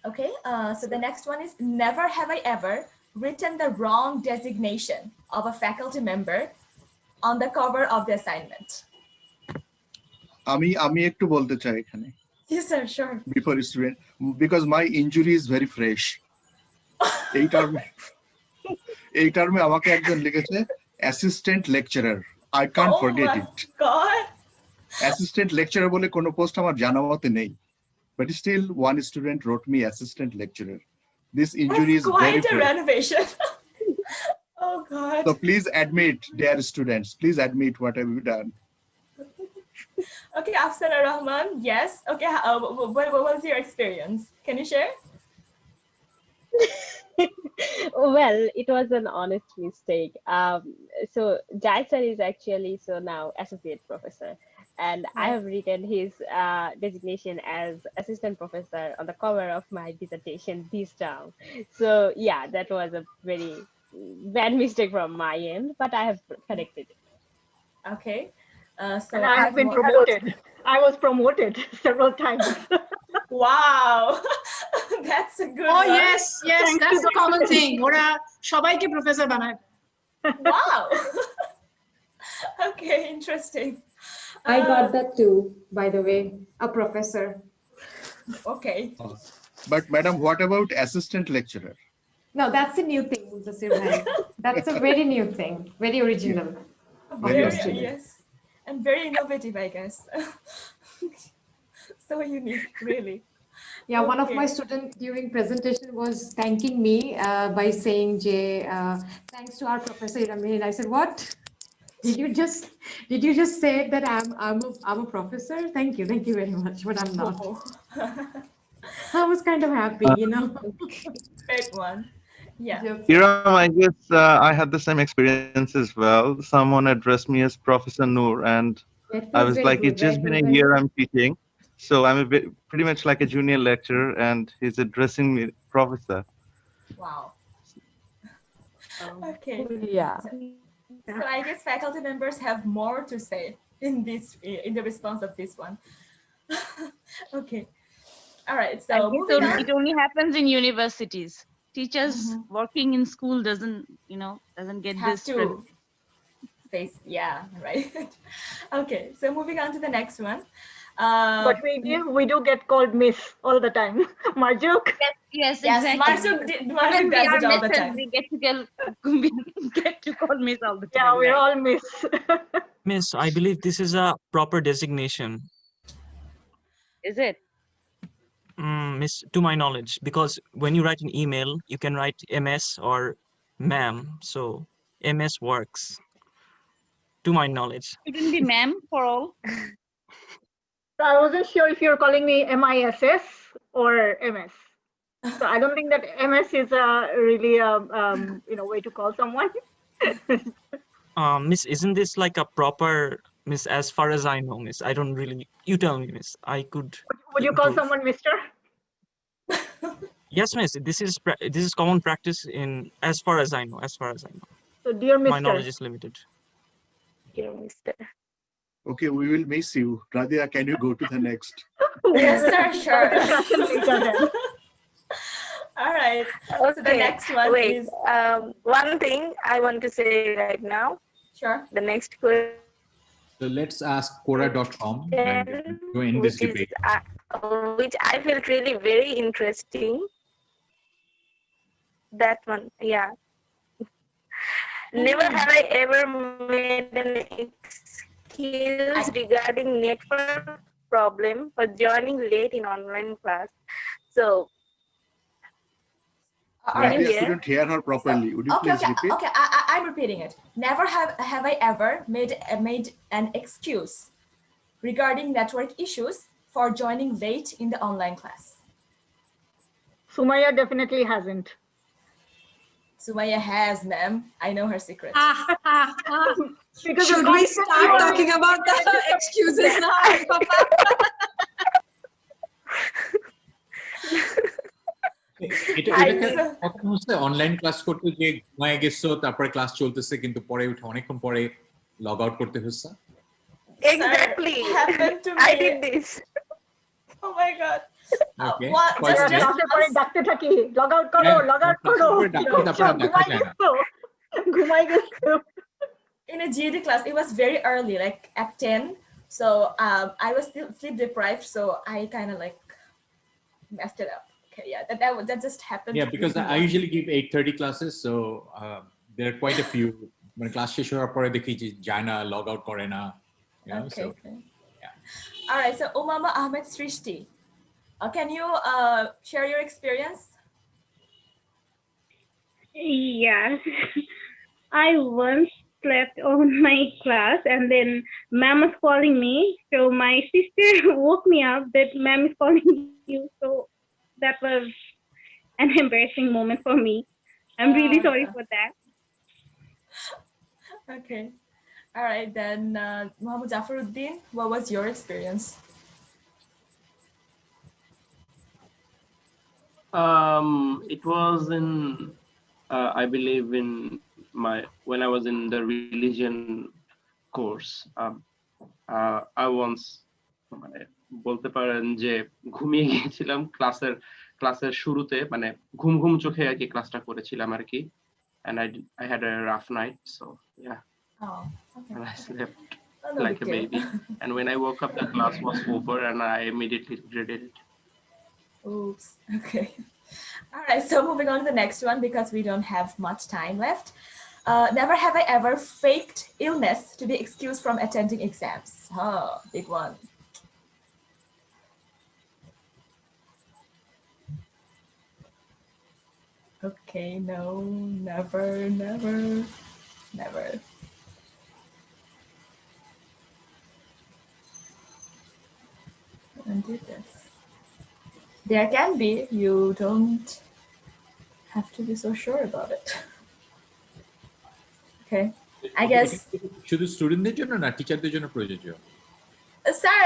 Okay. So the next one is, never have I ever written the wrong designation of a faculty member on the cover of the assignment. আমি একটু বলতে চাই এখানে। Yes, sir. Sure. Before student, because my injury is very fresh. এই টার্মে আমাকে একজন লিখেছে assistant lecturer. I can't forget it. God. Assistant lecturer বলে কোনো পোস্ট আমার জানা মতে নেই, but still one student wrote me assistant lecturer. This injury is very quite a renovation. Oh God. So please admit, dear students, please admit what have you done. Okay, Afsana Rahman, yes. Okay, what was your experience? Can you share? Well, it was an honest mistake. So Jai sir is actually now associate professor, and I have written his designation as assistant professor on the cover of my dissertation this term. So yeah, that was a very bad mistake from my end, but I have corrected it. Okay. So and I have been promoted. I was promoted several times. Wow. That's a good one. Yes, that's a common thing. ওরা সবাইকে professor বানায়। Wow. Okay, interesting. I got that too, by the way, a professor. Okay. But madam, what about assistant lecturer? No, that's a new thing, Muntasir bhai. That's a very new thing, very original. Yes. And very innovative, I guess. So unique, really. Yeah, one of my students during presentation was thanking me by saying, Jay, thanks to our professor Iramil. I said, what? Did you just say that I'm a professor? Thank you very much, but I'm not. I was kind of happy, Great one. Yeah. Iram, I guess I had the same experience as well. Someone addressed me as Professor Noor, and I was like, it's just been a year I'm teaching. So I'm pretty much like a junior lecturer, and he's addressing me Professor. Wow. Okay. Yeah. So I guess faculty members have more to say in the response of this one. Okay. All right. So it only happens in universities. Teachers working in school doesn't get have this to face. Yeah. Right. Okay. So moving on to the next one. But we do get called Miss all the time. Marjuk? Yes, exactly. Marjuk does it all the time. We get to call Miss all the time. Yeah, we're all Miss. Miss, I believe this is a proper designation. Is it? Miss, to my knowledge, because when you write an email, you can write MS or ma'am. So MS works, to my knowledge. Shouldn't be ma'am for all. So I wasn't sure if you're calling me MISS or MS. So I don't think that MS is really a way to call someone. Miss, isn't this like a proper Miss? As far as I know, Miss, I don't really. You tell me, Miss. I could. Would you call someone Mr.? Yes, Miss. This is common practice in as far as I know. So dear Mr. My knowledge is limited. Dear Mr. Okay, we will miss you. Radia, can you go to the next? Yes, sir. Sure. All right. Okay. So the next one is one thing I want to say right now. Sure. The next question. So let's ask Quora.com and go in this debate. Which I felt really very interesting. That one, yeah. Never have I ever made an excuse regarding network problem for joining late in online class. So, I couldn't hear her properly. Would you please repeat? Okay, I'm repeating it. Never have I ever made an excuse regarding network issues for joining late in the online class. Sumaya definitely hasn't. Sumaya has, ma'am. I know her secret. Should we start talking about the excuses now? Online class করতে যে ঘুমায় গেছো তারপরে class চলতেছে কিন্তু পরে উঠে অনেকক্ষণ পরে লগ আউট করতে হচ্ছে Exactly. Happened to me. I did this. Oh my god. Okay. What, just ক্লাসের পরে ডাকতে থাকি লগ আউট করো লগ আউট করো ঘুমাই গেছো ঘুমাই গেছো in a GED class, it was very early, like at 10. So I was still sleep deprived, so I kind of like messed it up. Okay, yeah, that just happened. Yeah, because I usually give 8:30 classes, so there are quite a few. When class শেষ হওয়ার পরে দেখি যে যায় না, log out করে না, you know. Okay, So okay. All right, so Umama Ahmed Srishti, can you share your experience? Yes. I once slept on my class and then ma'am was calling me. So my sister woke me up that ma'am is calling you. So that was an embarrassing moment for me. I'm really sorry for that. Okay. All right, then Muhammad Jafaruddin, what was your experience? It was in, I believe when I was in the religion course. I once মানে বলতে পারেন যে ঘুমিয়ে গিয়েছিলাম ক্লাসের শুরুতে, মানে ঘুম ঘুম চোখে আর কি ক্লাসটা করেছিলাম আর কি, and I had a rough night, so yeah. Oh, okay. And I slept No like a big deal. baby, and when I woke up the class was over and I immediately regretted it. Oops. Okay. All right, so moving on to the next one because we don't have much time left. Never have I ever faked illness to be excused from attending exams. Oh, big one. Okay, no, never. Don't do this. There can be, you don't have to be so sure about it. Okay, I guess. শুধু স্টুডেন্টদের জন্য না টিচারদের জন্য প্রযোজ্য? Sir,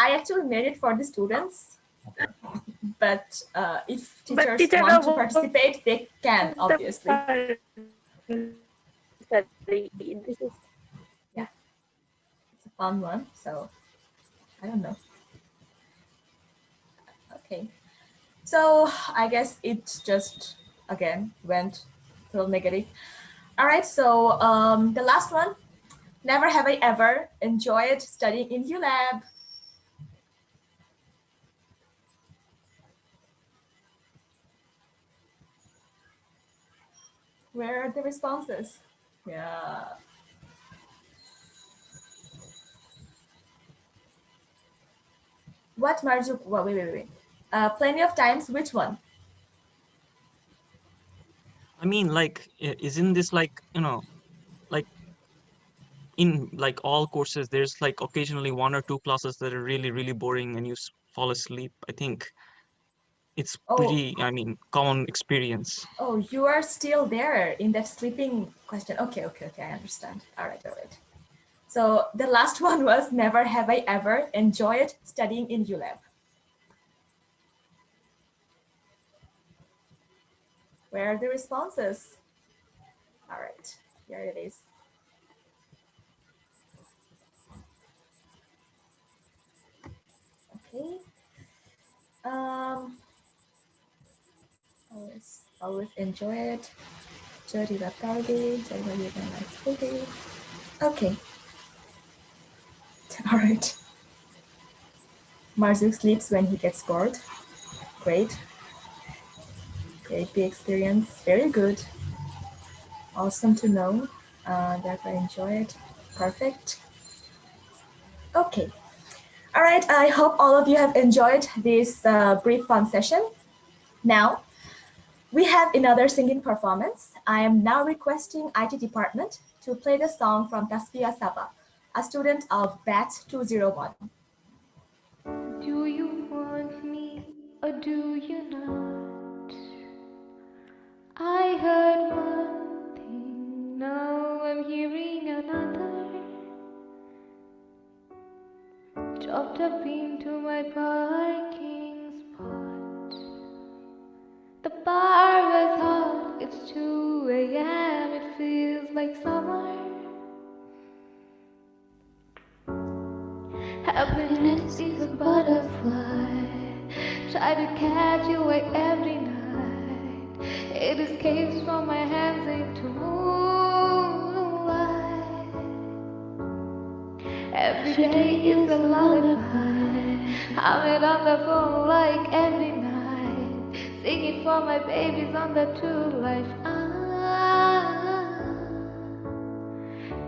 I actually made it for the students. Okay. But if teachers want to participate, they can, obviously. This is, yeah, it's a fun one, so I don't know. Okay, so I guess it just again went a little negative. All right, so the last one. Never have I ever enjoyed studying in ULAB. Where are the responses? Yeah. What, Marjuk? Well, wait. Plenty of times. Which one? I mean, like, isn't this like, you know, like in like all courses, there's like occasionally 1 or 2 classes that are really, really boring and you fall asleep. I think it's pretty, I mean, common experience. Oh, you are still there in that sleeping question. Okay, I understand. All right. So the last one was never have I ever enjoyed studying in ULAB. Where are the responses? All right, here it is. Okay. Always enjoy it. Jadi la tarde, jadi la tarde. Okay. All right. Marzuk sleeps when he gets bored. Great experience. Very good. Awesome to know that I enjoy it. Perfect. Okay. All right. I hope all of you have enjoyed this brief fun session. Now, we have another singing performance. I am now requesting IT department to play the song from Tasfiya Saba, a student of batch 201. Do you want me or do you not? I heard one thing, now I'm hearing another. Dropped up into my parking spot. The bar was hot, it's 2 a.m., it feels like summer. Happiness is a butterfly. Try to catch it away every night. It escapes from my hands into moonlight. Every day is a lullaby. I'm it on the phone like every night. Sing it for my babies on the true life.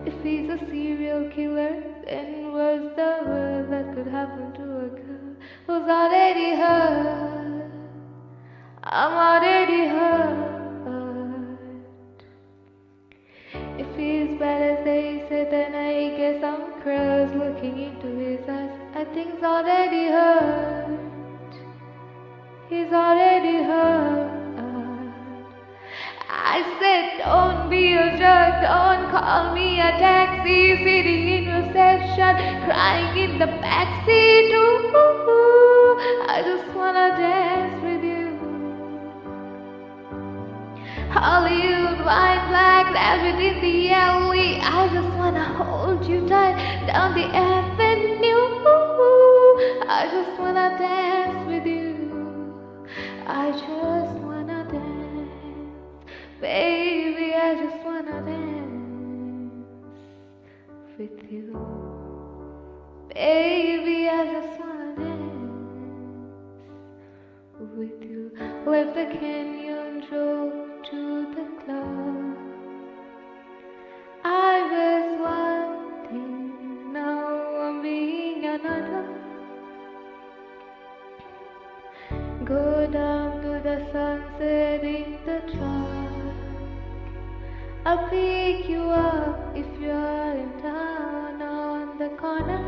If he's a serial killer, then what's the worst that could happen to a girl who's already hurt? I'm already hurt. If he's bad as they said, then I guess I'm cross looking into his eyes. I think he's already hurt. He's already hurt. I said, don't be a jerk, don't call me a taxi, sitting in reception, crying in the backseat. Ooh, I just wanna dance with you. Hollywood, white, black, rabbit in the alley. I just wanna hold you tight down the avenue. I just wanna dance with you. I just wanna dance, baby. I just wanna dance with you, baby. I just wanna dance with you. Left the canyon, drove to the club. I was one thing, now I'm being another. Go down to the sunset in the truck. I'll pick you up if you're in town on the corner.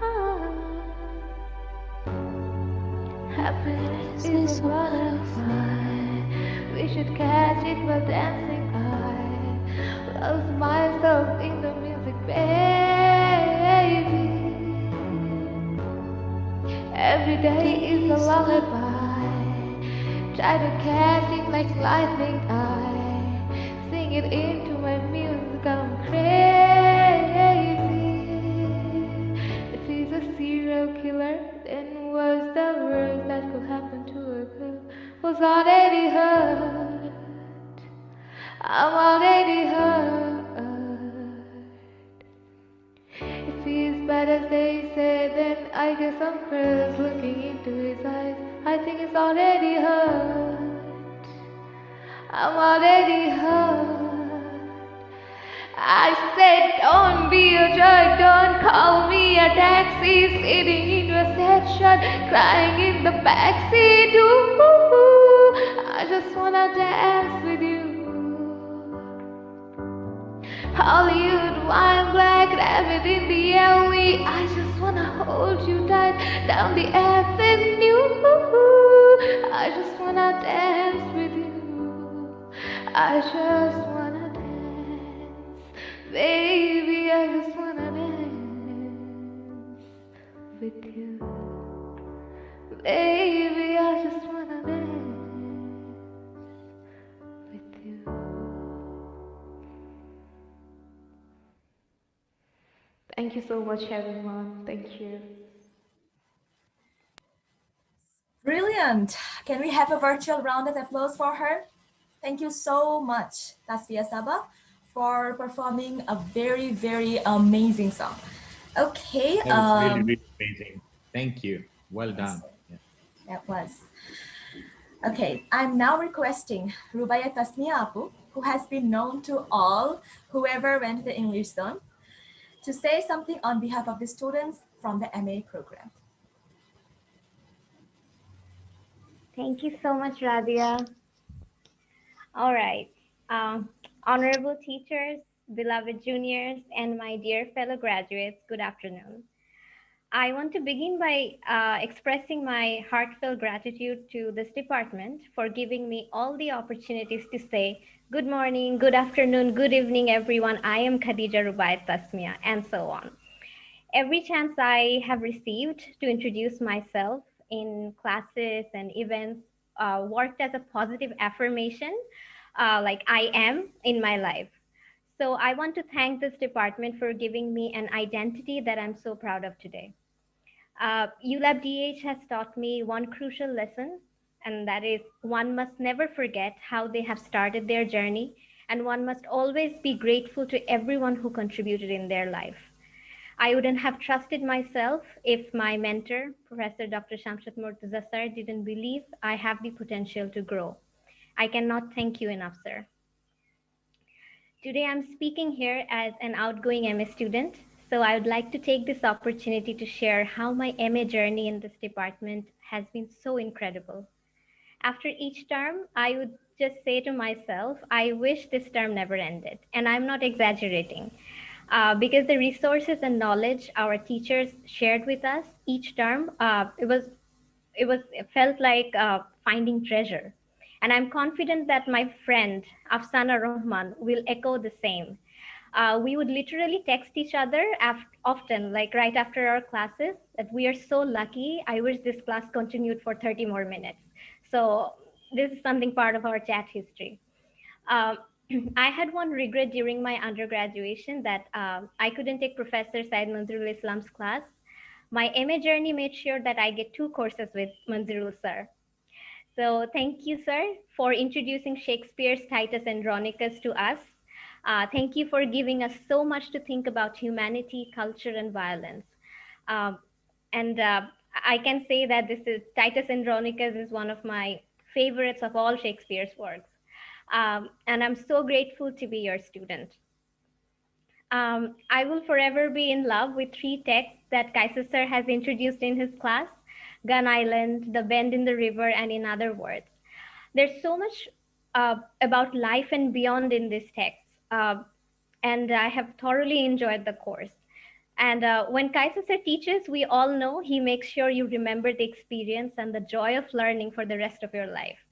Ah. Happiness is a butterfly. We should catch it while dancing. I lost myself in the music, baby. Every day is a lullaby. Try to catch it like lightning. I sing it into my music. I'm crazy. If he's a serial killer, then what's the worst that could happen to a girl who's already hurt? I'm already hurt. If he's bad as they say, then I guess I'm first looking into his eyes. I think it's already hurt. I'm already hurt. I said, don't be a jerk, don't call me a taxi, sitting in reception, crying in the backseat. Ooh, I just wanna dance with you. Hollywood, wine, black, rabbit in the alley. I just wanna hold you tight down the avenue. I just wanna dance with you. I just wanna dance, baby. I just wanna dance with you, baby. I just wanna dance with you. Thank you so much, everyone. Thank you. Brilliant. Can we have a virtual round of applause for her? Thank you so much, Tasvia Sabah, for performing a very, very amazing song. Okay. That was really, really amazing. Thank you. Well done. Yeah. That was. Okay, I'm now requesting Rubaya Tasmia Apu, who has been known to all, whoever went to the English zone, to say something on behalf of the students from the MA program. Thank you so much, Radia. All right. Honorable teachers, beloved juniors, and my dear fellow graduates, good afternoon. I want to begin by expressing my heartfelt gratitude to this department for giving me all the opportunities to say good morning, good afternoon, good evening, everyone. I am Khadija Rubaiyat Tasmia, and so on. Every chance I have received to introduce myself in classes and events worked as a positive affirmation, like I am in my life. So So I want to thank this department for giving me an identity that I'm so proud of today. ULAB DH has taught me one crucial lesson, and that is one must never forget how they have started their journey, and one must always be grateful to everyone who contributed in their life. I wouldn't have trusted myself if my mentor, Professor Dr. Shamshat Murtaza sir, didn't believe I have the potential to grow. I cannot thank you enough, sir. Today I'm speaking here as an outgoing MA student, so I would like to take this opportunity to share how my MA journey in this department has been so incredible. After each term, I would just say to myself, I wish this term never ended. And I'm not exaggerating, because the resources and knowledge our teachers shared with us each term, it felt like finding treasure. And I'm confident that my friend Afsana Rahman will echo the same. We would literally text each other often, like right after our classes, that we are so lucky. I wish this class continued for 30 more minutes. So this is something part of our chat history. Um, I had one regret during my undergraduation that I couldn't take Professor Syed Manzurul Islam's class. My MA journey made sure that I get 2 courses with Manzurul sir. So thank you, sir, for introducing Shakespeare's Titus Andronicus to us. Thank you for giving us so much to think about humanity, culture, and violence. Um, and I can say that this is Titus Andronicus is one of my favorites of all Shakespeare's works. And I'm so grateful to be your student. I will forever be in love with 3 texts that Kaiser sir has introduced in his class: Gun Island, The Bend in the River, and In Other Words. There's so much about life and beyond in these texts, and I have thoroughly enjoyed the course. And when Kaiser sir teaches, we all know he makes sure you remember the experience and the joy of learning for the rest of your life.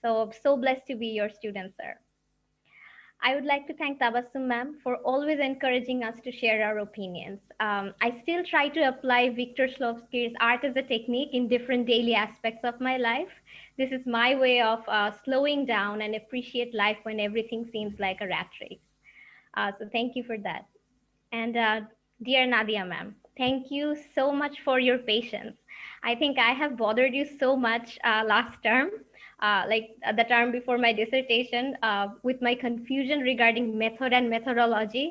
So blessed to be your student, sir. I would like to thank Tabassum ma'am for always encouraging us to share our opinions. I still try to apply Viktor Shklovsky's art as a technique in different daily aspects of my life. This is my way of slowing down and appreciate life when everything seems like a rat race. So thank you for that. And dear Nadia ma'am, thank you so much for your patience. I think I have bothered you so much last term, the term before my dissertation, with my confusion regarding method and methodology.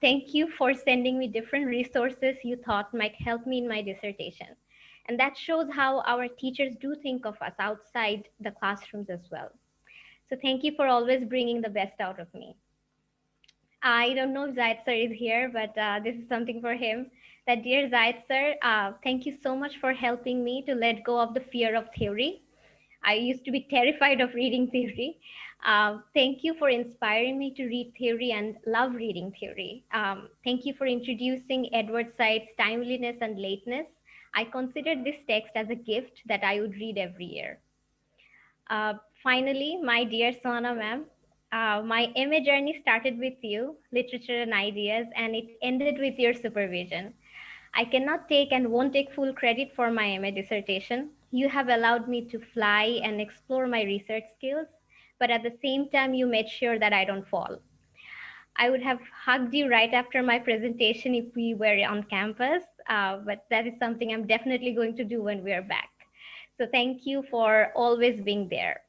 Thank you for sending me different resources you thought might help me in my dissertation. And that shows how our teachers do think of us outside the classrooms as well. So thank you for always bringing the best out of me. I don't know if Zayed sir is here, but this is something for him. That dear Zayed sir, thank you so much for helping me to let go of the fear of theory. I used to be terrified of reading theory. Thank you for inspiring me to read theory and love reading theory. Thank you for introducing Edward Said's Timeliness and Lateness. I consider this text as a gift that I would read every year. Finally, my dear Sona ma'am, my MA journey started with you, literature and ideas, and it ended with your supervision. I cannot take and won't take full credit for my MA dissertation. You have allowed me to fly and explore my research skills, but at the same time, you made sure that I don't fall. I would have hugged you right after my presentation if we were on campus, but that is something I'm definitely going to do when we are back. So thank you for always being there.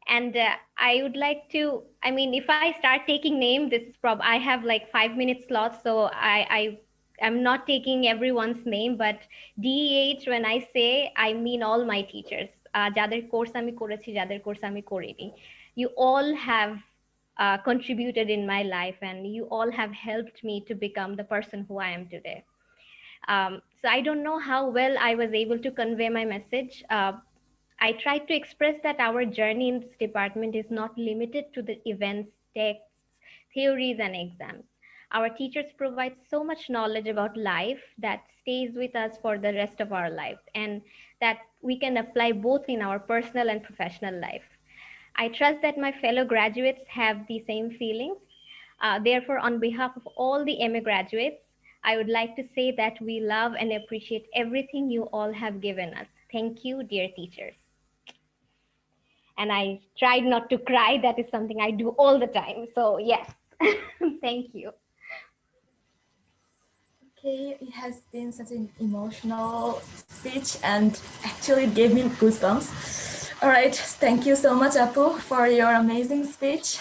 And I would like to, I mean, if I start taking names, this is I have like 5-minute slots, so I'm not taking everyone's name, but DEH, when I say, I mean all my teachers. যাদের course আমি করেছি, যাদের course আমি করিনি. You all have contributed in my life, and you all have helped me to become the person who I am today. So I don't know how well I was able to convey my message. I tried to express that our journey in this department is not limited to the events, texts, theories, and exams. Our teachers provide so much knowledge about life that stays with us for the rest of our life, and that we can apply both in our personal and professional life. I trust that my fellow graduates have the same feelings. Therefore, on behalf of all the MA graduates, I would like to say that we love and appreciate everything you all have given us. Thank you, dear teachers. And I tried not to cry. That is something I do all the time. So yes, Thank you. Okay, it has been such an emotional speech and actually it gave me goosebumps. All right, thank you so much, Apu, for your amazing speech.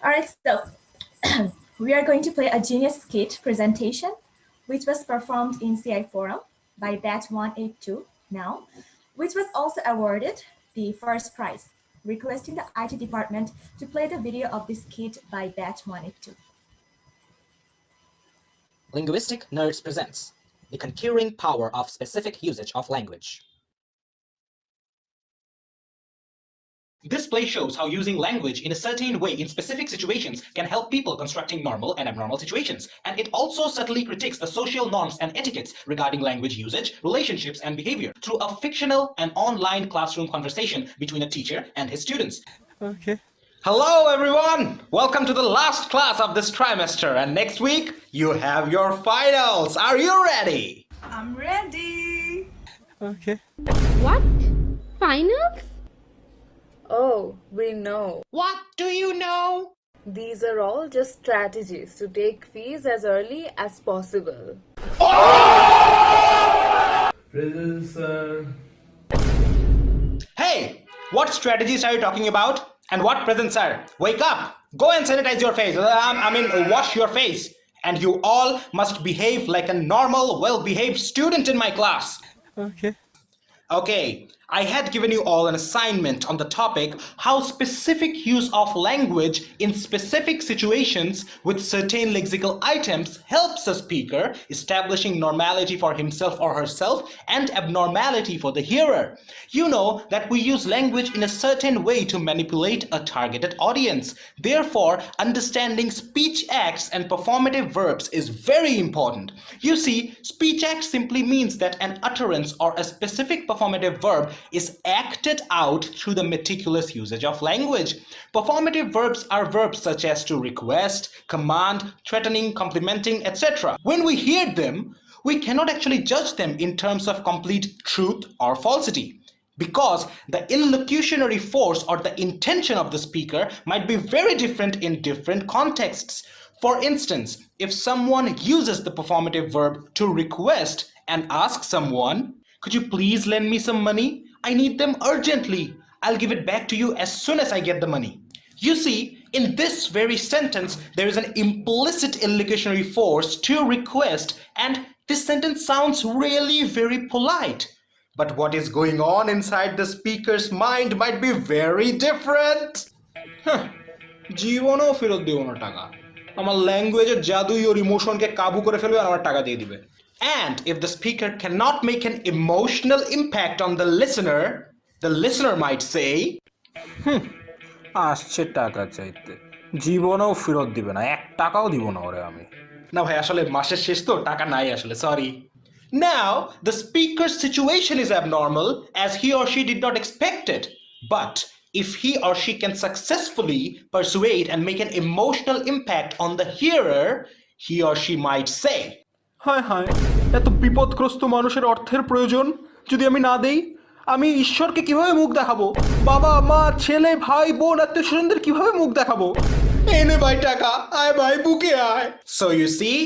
All right, so we are going to play a genius skit presentation, which was performed in CI Forum by Batch 182 now, which was also awarded the first prize, requesting the IT department to play the video of this skit by Batch 182. Linguistic Nerds presents The Conquering Power of Specific Usage of Language. This play shows how using language in a certain way in specific situations can help people constructing normal and abnormal situations. And it also subtly critiques the social norms and etiquettes regarding language usage, relationships, and behavior through a fictional and online classroom conversation between a teacher and his students. Okay. Hello everyone! Welcome to the last class of this trimester, and next week you have your finals. Are you ready? I'm ready. Okay. What? Finals? Oh, we know. What do you know? These are all just strategies to take fees as early as possible. Present, sir. Hey! What strategies are you talking about? And what present, sir? Wake up! Go and sanitize your face. Wash your face. And you all must behave like a normal, well-behaved student in my class. Okay. Okay, I had given you all an assignment on the topic how specific use of language in specific situations with certain lexical items helps a speaker establishing normality for himself or herself and abnormality for the hearer. You know that we use language in a certain way to manipulate a targeted audience. Therefore, understanding speech acts and performative verbs is very important. You see, speech act simply means that an utterance or a specific performative verb is acted out through the meticulous usage of language. Performative verbs are verbs such as to request, command, threatening, complimenting, etc. When we hear them, we cannot actually judge them in terms of complete truth or falsity, because the illocutionary force or the intention of the speaker might be very different in different contexts. For instance, if someone uses the performative verb to request and asks someone, "Could you please lend me some money? I need them urgently. I'll give it back to you as soon as I get the money." You see, in this very sentence, there is an implicit illocutionary force to request, and this sentence sounds really very polite. But what is going on inside the speaker's mind might be very different. জীবনও ফেরত দেব না টাকা। আমার ল্যাঙ্গুয়েজের জাদুই ওর ইমোশনকে কাবু করে ফেলবে আর আমার টাকা দিয়ে দিবে। And if the speaker cannot make an emotional impact on the listener might say, আসছে টাকা চাইতে, জীবনও ফেরত দিবে না, 1 টাকাও দিব না ওরে আমি। না ভাই, আসলে মাসের শেষ তো, টাকা নাই আসলে, sorry. Now, the speaker's situation is abnormal as he or she did not expect it. But if he or she can successfully persuade and make an emotional impact on the hearer, he or she might say, হায় হায়, এত বিপদগ্রস্ত মানুষের অর্থের প্রয়োজন, যদি আমি না দেই, আমি ঈশ্বরকে কিভাবে মুখ দেখাবো? বাবা মা ছেলে ভাই বোন আত্মীয় স্বজনদের কিভাবে মুখ দেখাবো? এনে ভাই টাকা, আয় ভাই বুকে আয়। So you see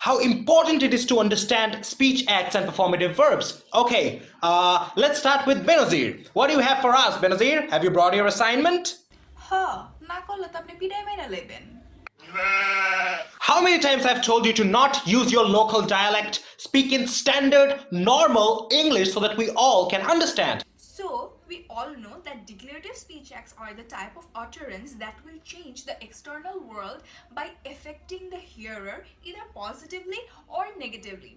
how important it is to understand speech acts and performative verbs. Okay, let's start with Benazir. What do you have for us, Benazir? Have you brought your assignment? না করলে তো আপনি পিটাই মাইরা লইবেন। How many times I've told you to not use your local dialect, speak in standard, normal English so that we all can understand. So, we all know that declarative speech acts are the type of utterance that will change the external world by affecting the hearer either positively or negatively.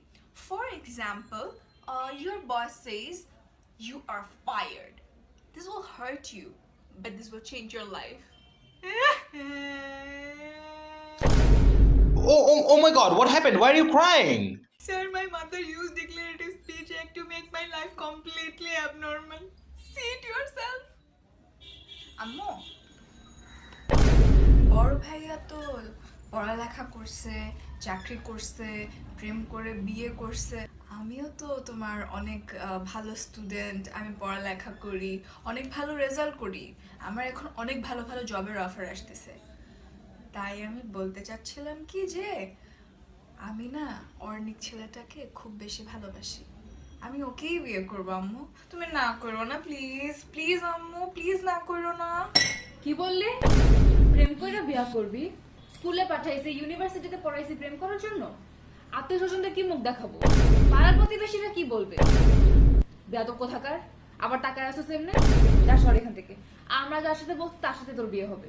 For example, your boss says, "You are fired." This will hurt you, but this will change your life. Oh my god, what happened? Why are you crying? Sir, my mother used declarative speech act to make my life completely abnormal. See it yourself. আম্মু, বড় ভাইয়া তো পড়ালেখা করছে, চাকরি করছে, প্রেম করে বিয়ে করছে। আমিও তো তোমার অনেক ভালো স্টুডেন্ট, আমি পড়ালেখা করি, অনেক ভালো রেজাল্ট করি, আমার এখন অনেক ভালো ভালো জবের অফার আসতেছে। তাই আমি বলতে চাচ্ছিলাম কি যে আমি না অর্নিক ছেলেটাকে খুব বেশি ভালোবাসি। আমি ওকেই বিয়ে করবো আম্মু, তুমি না করো না প্লিজ, প্লিজ আম্মু প্লিজ না করো না। কি বললি? প্রেম কইরা বিয়া করবি? স্কুলে পাঠাইছে, ইউনিভার্সিটিতে পড়াইছি প্রেম করার জন্য? আত্মীয় স্বজনদের কি মুখ দেখাবো? পাড়ার প্রতিবেশীরা কি বলবে? বেয়াদব কোথাকার, আবার টাকায় আসো এমনি? যা সর এখান থেকে। আমরা যার সাথে বলছি তার সাথে তোর বিয়ে হবে।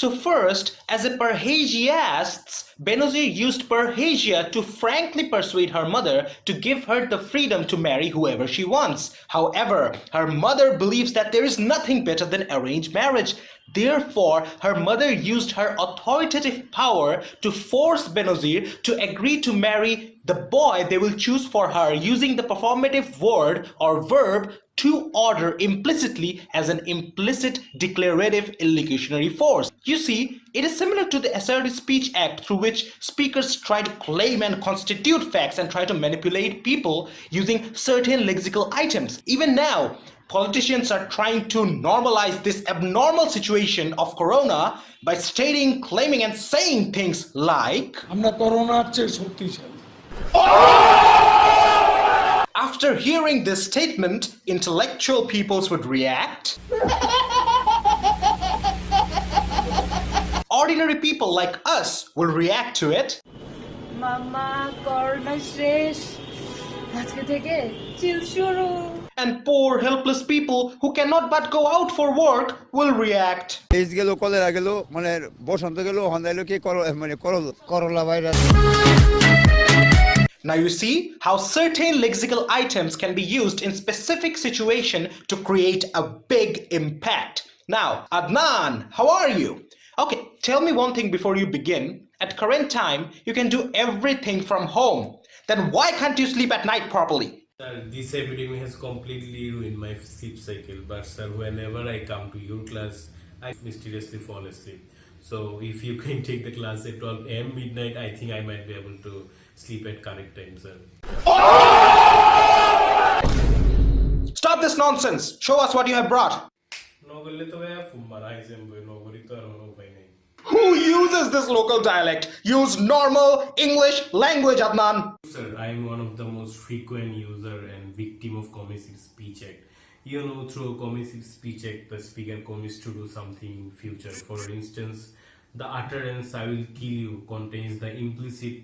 So first, as a Parhasiast, Benazir used Parhasia to frankly persuade her mother to give her the freedom to marry whoever she wants. However, her mother believes that there is nothing better than arranged marriage. Therefore, her mother used her authoritative power to force Benazir to agree to marry the boy they will choose for her using the performative word or verb to order implicitly as an implicit declarative illocutionary force. You see, it is similar to the Assertive Speech Act, through which speakers try to claim and constitute facts and try to manipulate people using certain lexical items. Even now, politicians are trying to normalize this abnormal situation of corona by stating, claiming, and saying things like, After hearing this statement, intellectual peoples would react. Ordinary people like us will react to it. মামা corona শেষ, আজকে থেকে চিল শুরু। And poor helpless people who cannot but go out for work will react. Age গেল, cholera গেল, মানে বসন্ত গেল, হন্দাইলো কি মানে corona virus. Now you see how certain lexical items can be used in specific situation to create a big impact. Now, Adnan, how are you? Okay, tell me one thing before you begin. At current time, you can do everything from home. Then why can't you sleep at night properly? Sir, this epidemic has completely ruined my sleep cycle. But sir, whenever I come to your class, I mysteriously fall asleep. So if you can take the class at 12 a.m. midnight, I think I might be able to sleep at correct time, sir. Stop this nonsense. Show us what you have brought. Who uses this local dialect? Use normal English language, Adnan. Sir, I am one of the most frequent user and victim of Commissive Speech Act. You know, through Commissive Speech Act, the speaker commits to do something in future. For instance, the utterance "I will kill you" contains the implicit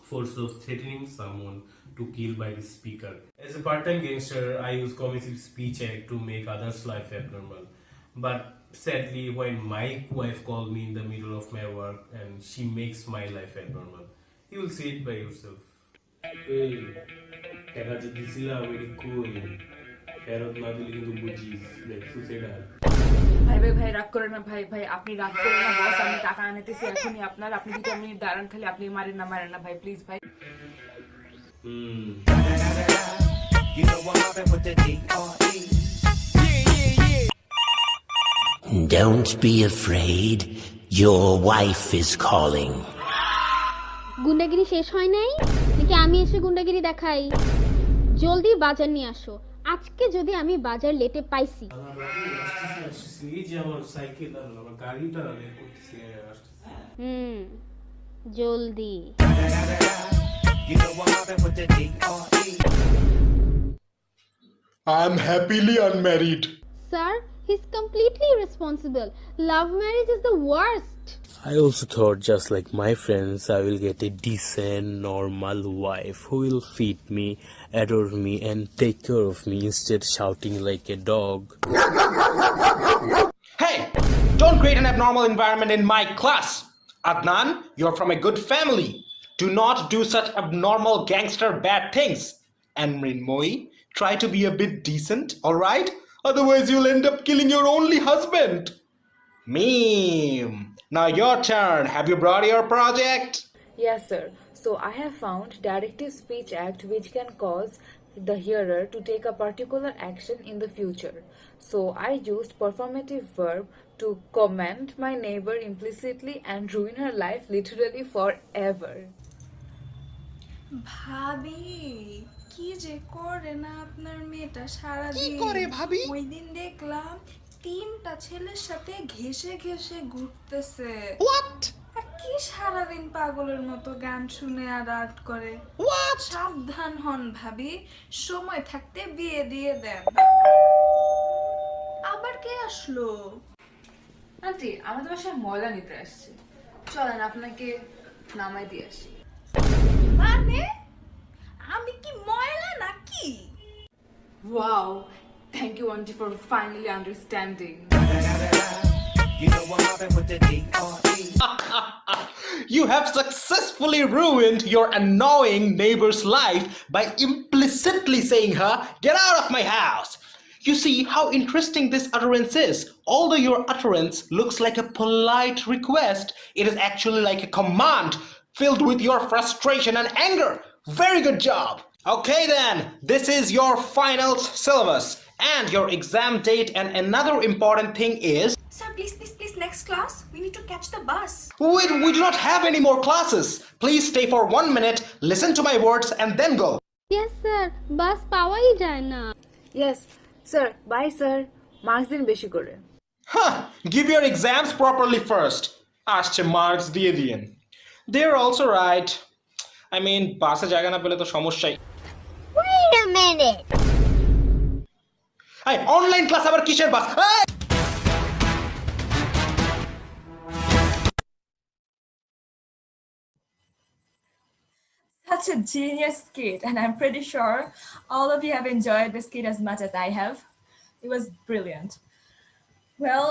force of threatening someone to kill by the speaker. As a part-time gangster, I use Commissive Speech Act to make others' life abnormal. But sadly, when my wife called me in the middle of my work and she makes my life abnormal, you will see it by yourself. Hey, টাকা যে দিছিলাম এটি কই? ফেরত না দিলে কিন্তু বুঝিস, দেখছো সেটা? ভাই ভাই ভাই রাগ করে না, ভাই ভাই আপনি রাগ করেন না বস, আমি টাকা আনতেছি এখনই আপনার। আপনি যদি আমি দাঁড়ান খালি, আপনি মারেন না ভাই প্লিজ ভাই। Don't be afraid, your wife is calling. গুন্ডাগিরি শেষ হয় নাই নাকি আমি এসে গুন্ডাগিরি দেখাই? জলদি বাজার নিয়ে আসো, আজকে যদি আমি বাজার লেটে পাইছি। জলদি। I'm happily unmarried. Sir, he's completely irresponsible. Love marriage is the worst. I also thought, just like my friends, I will get a decent, normal wife who will feed me, adore me, and take care of me instead shouting like a dog. Hey, don't create an abnormal environment in my class. Adnan, you're from a good family. Do not do such abnormal gangster bad things. And Mrinmoy, try to be a bit decent, alright? Otherwise you'll end up killing your only husband. Meme. Now your turn. Have you brought your project? Yes sir, so I have found Directive Speech Act which can cause the hearer to take a particular action in the future. So I used performative verb to comment my neighbor implicitly and ruin her life literally forever. ভাবি কি যে করে না আপনার মেয়েটা সারা কি দিন। করে ভাবি? ওই দিন দেখলাম তিনটা ছেলের সাথে ঘেসে ঘেসে ঘুরতেছে। What? আর কি সারাদিন পাগলের মতো গান শুনে আর আর্ট করে। What? সাবধান হন ভাবি, সময় থাকতে বিয়ে দিয়ে দেন। আবার কে আসলো? আন্টি, আমাদের বাসায় ময়লা নিতে আসছে, চলেন আপনাকে নামাই দিয়ে আসি। মানে আমি কি ময়লা নাকি? Wow, thank you auntie for finally understanding. You know I'm mobbing with the DRE. You have successfully ruined your annoying neighbor's life by implicitly saying her, "Get out of my house." You see how interesting this utterance is. Although your utterance looks like a polite request, it is actually like a command filled with your frustration and anger. Very good job. Okay then, this is your final syllabus and your exam date, and another important thing is... Sir, please, next class. We need to catch the bus. Wait, we do not have any more classes. Please stay for 1 minute, listen to my words, and then go. Yes sir, বাস পাওয়াই যায় না। Yes sir, bye sir, marks দিন বেশি করে। Huh, give your exams properly first. Ashche marks diye diyen. They're also right. I mean, বাসে জায়গা না পেলে তো সমস্যাই। Wait a minute. Hey, online class আবার কিসের বাস? Hey! Such a genius skit, and I'm pretty sure all of you have enjoyed the skit as much as I have. It was brilliant. Well,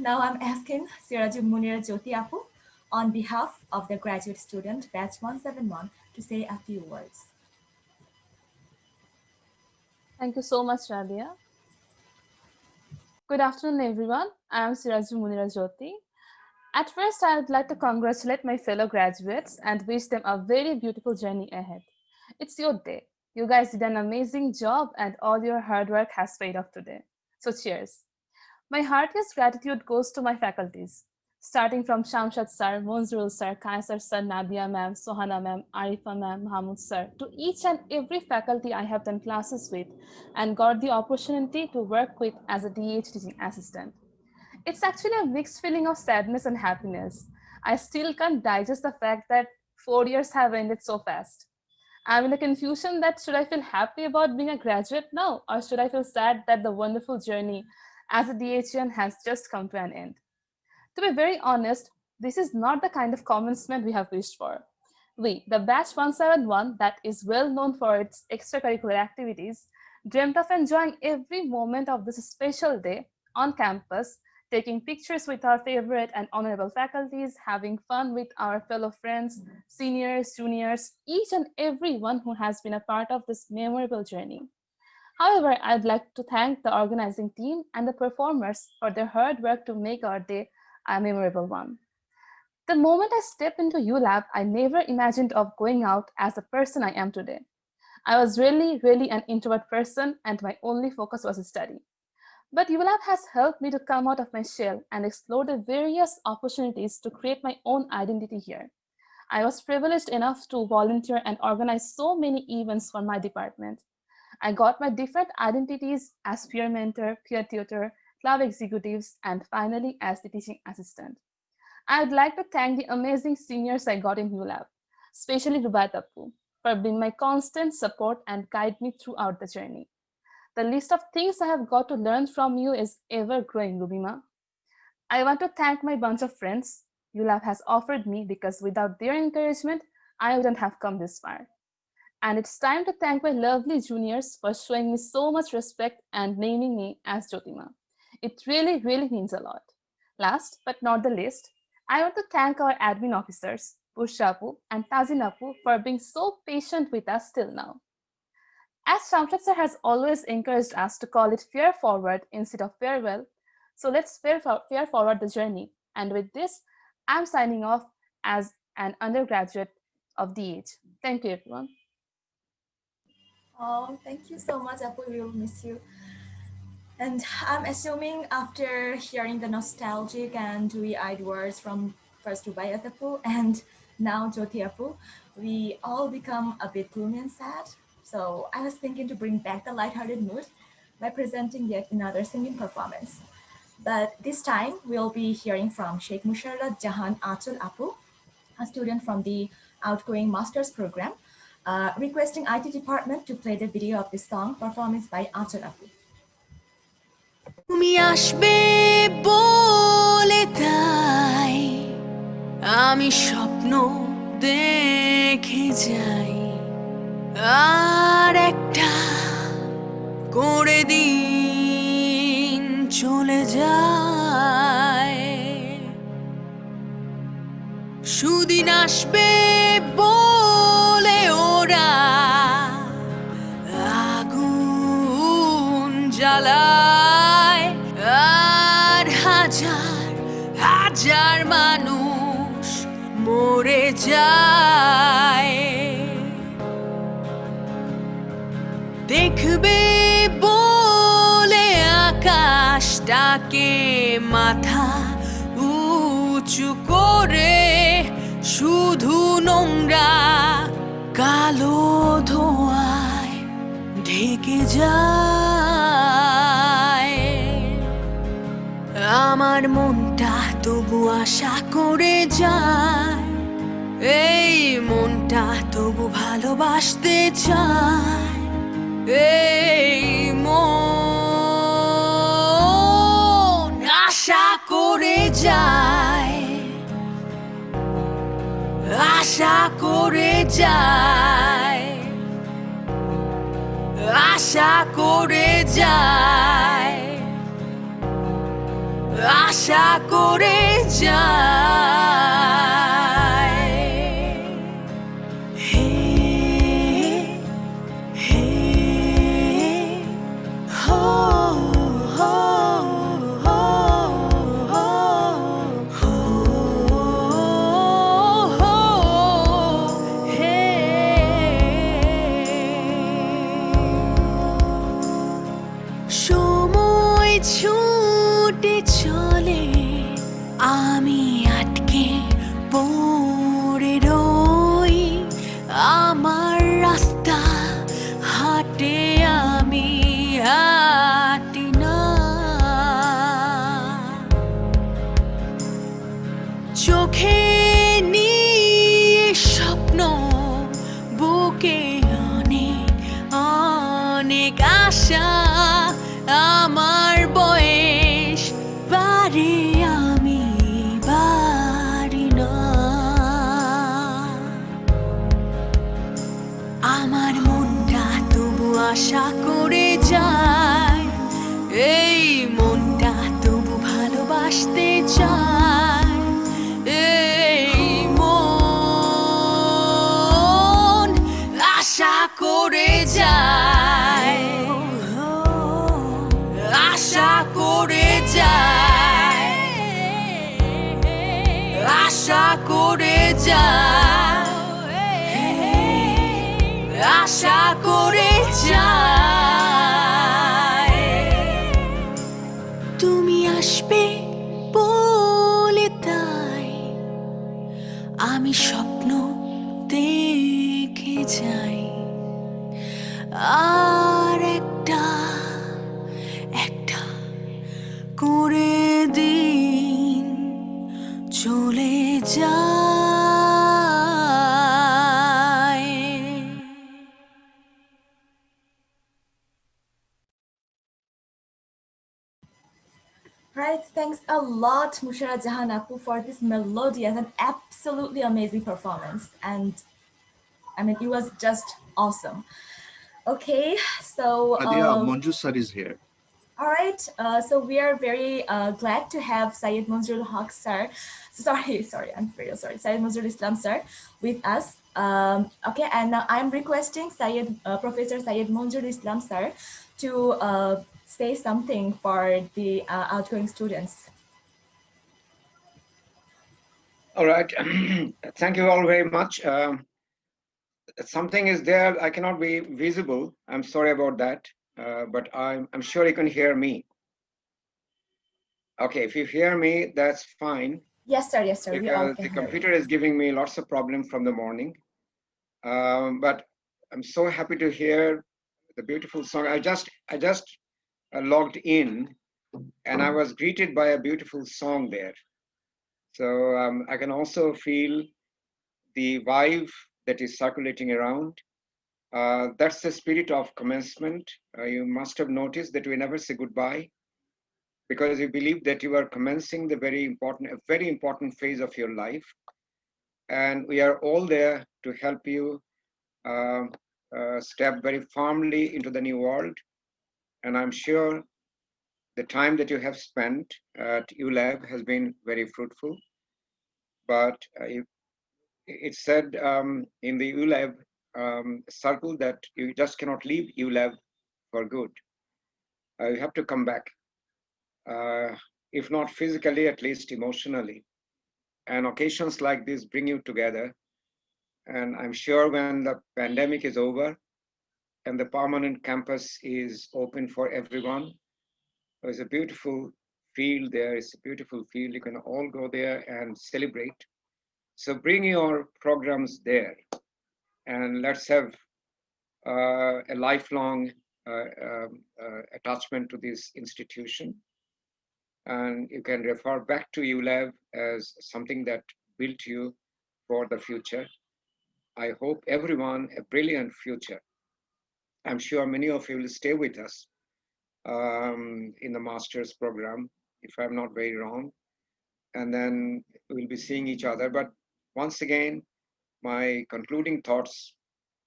now I'm asking Siraju Munir Jyoti Apu on behalf of the graduate student batch 171 to say a few words. Thank you so much, Radia. Good afternoon, everyone. I am Siraju Munira Jyoti. At first, I would like to congratulate my fellow graduates and wish them a very beautiful journey ahead. It's your day. You guys did an amazing job and all your hard work has paid off today. So cheers. My heartiest gratitude goes to my faculties, starting from Shamshad sir, Monzrul sir, Kaisar sir, Nadia ma'am, Sohana ma'am, Arifa ma'am, Mahmoud sir, to each and every faculty I have done classes with and got the opportunity to work with as a DEH teaching assistant. It's actually a mixed feeling of sadness and happiness. I still can't digest the fact that 4 years have ended so fast. I'm in a confusion that should I feel happy about being a graduate now, or should I feel sad that the wonderful journey as a DHN has just come to an end? To be very honest, this is not the kind of commencement we have wished for. We, the batch 171 that is well known for its extracurricular activities, dreamt of enjoying every moment of this special day on campus, taking pictures with our favorite and honorable faculties, having fun with our fellow friends, seniors, juniors, each and everyone who has been a part of this memorable journey. However, I'd like to thank the organizing team and the performers for their hard work to make our day a memorable one. The moment I stepped into ULAB, I never imagined of going out as the person I am today. I was really an introvert person and my only focus was study. But ULAB has helped me to come out of my shell and explore the various opportunities to create my own identity here. I was privileged enough to volunteer and organize so many events for my department. I got my different identities as peer mentor, peer tutor, club executives, and finally as the teaching assistant. I would like to thank the amazing seniors I got in ULAB, especially Rubat Appu, for being my constant support and guide me throughout the journey. The list of things I have got to learn from you is ever growing, Rubima. I want to thank my bunch of friends ULAB has offered me, because without their encouragement, I wouldn't have come this far. And it's time to thank my lovely juniors for showing me so much respect and naming me as Jyotima. It really means a lot. Last but not the least, I want to thank our admin officers, Pushapu and Tazinapu, for being so patient with us till now. As Shamshad sir has always encouraged us to call it fear forward instead of farewell, so let's fear forward the journey. And with this, I'm signing off as an undergraduate of DH. Thank you, everyone. Oh, thank you so much, Apu. We will miss you. And I'm assuming after hearing the nostalgic and dewy-eyed words from first Rubaiyat Apu and now Jyoti Apu, we all become a bit gloomy and sad. So I was thinking to bring back the lighthearted mood by presenting yet another singing performance. But this time, we'll be hearing from Sheikh Musharrat Jahan Achal Apu, a student from the outgoing master's program, requesting IT department to play the video of the song performance by Achal Apu. তুমি আসবে বলে তাই আমি স্বপ্ন দেখে যাই আর একটা করে দিন চলে যায় সুদিন আসবে বলে ওরা আগুন জ্বালায় আর হাজার হাজার মানুষ মরে যায় দেখবে বলে আকাশটাকে মাথা উঁচু করে শুধু নোংরা কালো ধোঁয়ায় ঢেকে যায় আমার মনটা তবু আশা করে যায় এই মনটা তবু ভালোবাসতে চায় এই মন আশা করে যায় আশা করে যায় আশা করে যায় আশা করে যায় হে হে হো হো হো হো হো হে সময় ছুটে চলে আমি আটকে পড়ে রই আমার রাস্তা হাঁটে আমি হাঁটি না চোখে নিয়ে স্বপ্ন বুকে অনেক অনেক আশা আমার বয়স বাড়ে আমি বাড়ি না আমার মনটা তবু আশা করে যায় এই মনটা তবু ভালোবাসতে চায় এই মন আশা করে যায় আশা করে যায় আশা করে যায় আশা করে যায় তুমি আসবে বলে তাই আমি স্বপ্ন দেখে যাই আর একটা একটা করে দিন চলে যায় Right, thanks a lot, Musharrat Jahan Apu, for this melodious and absolutely amazing performance. And I mean, it was just awesome. Okay, so Manju sir is here. all right, so we are very glad to have Syed Munzirul Haq sir. Sorry, I'm very sorry. Syed Munzirul Islam sir with us. Okay, and now I'm requesting Professor Syed Munzirul Islam sir to say something for the outgoing students. All right, thank you all very much. Something is there, I cannot be visible. I'm sorry about that, but I'm sure you can hear me. Okay, if you hear me, that's fine. Yes, sir. Yes, sir. Because the computer is giving me lots of problems from the morning. But I'm so happy to hear the beautiful song. I just logged in and I was greeted by a beautiful song there. So I can also feel the vibe that is circulating around. That's the spirit of commencement. You must have noticed that we never say goodbye because we believe that you are commencing a very important phase of your life. And we are all there to help you step very firmly into the new world. And I'm sure the time that you have spent at ULAB has been very fruitful. But it's said in the ULAB circle that you just cannot leave ULAB for good. You have to come back, if not physically, at least emotionally. And occasions like this bring you together. And I'm sure when the pandemic is over and the permanent campus is open for everyone, there's a beautiful field there. It's a beautiful field. You can all go there and celebrate. So bring your programs there and let's have a lifelong attachment to this institution. And you can refer back to ULAB as something that built you for the future. I hope everyone a brilliant future. I'm sure many of you will stay with us in the master's program, if I'm not very wrong. And then we'll be seeing each other. But once again, my concluding thoughts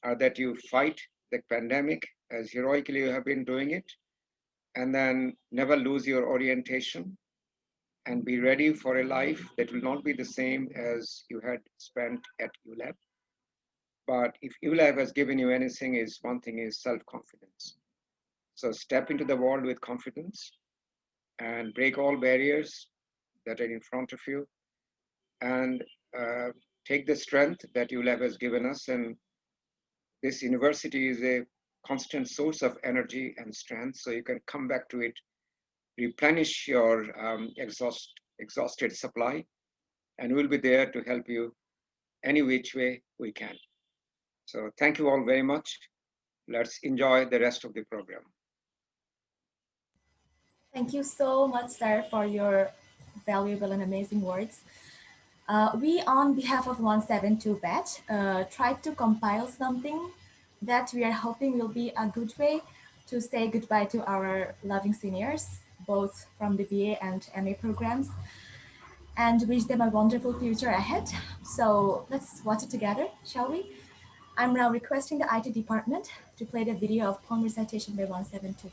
are that you fight the pandemic as heroically you have been doing it, and then never lose your orientation and be ready for a life that will not be the same as you had spent at ULAB. But if ULAB has given you anything, is one thing is self-confidence. So step into the world with confidence and break all barriers that are in front of you, and take the strength that ULAB has given us. And this university is a constant source of energy and strength, so you can come back to it, replenish your exhausted supply, and we'll be there to help you any which way we can. So thank you all very much. Let's enjoy the rest of the program. Thank you so much, sir, for your valuable and amazing words. We, on behalf of 172 batch, tried to compile something that we are hoping will be a good way to say goodbye to our loving seniors, both from the BA and MA programs, and wish them a wonderful future ahead. So let's watch it together, shall we? I'm now requesting the IT department to play the video of poem recitation by 172.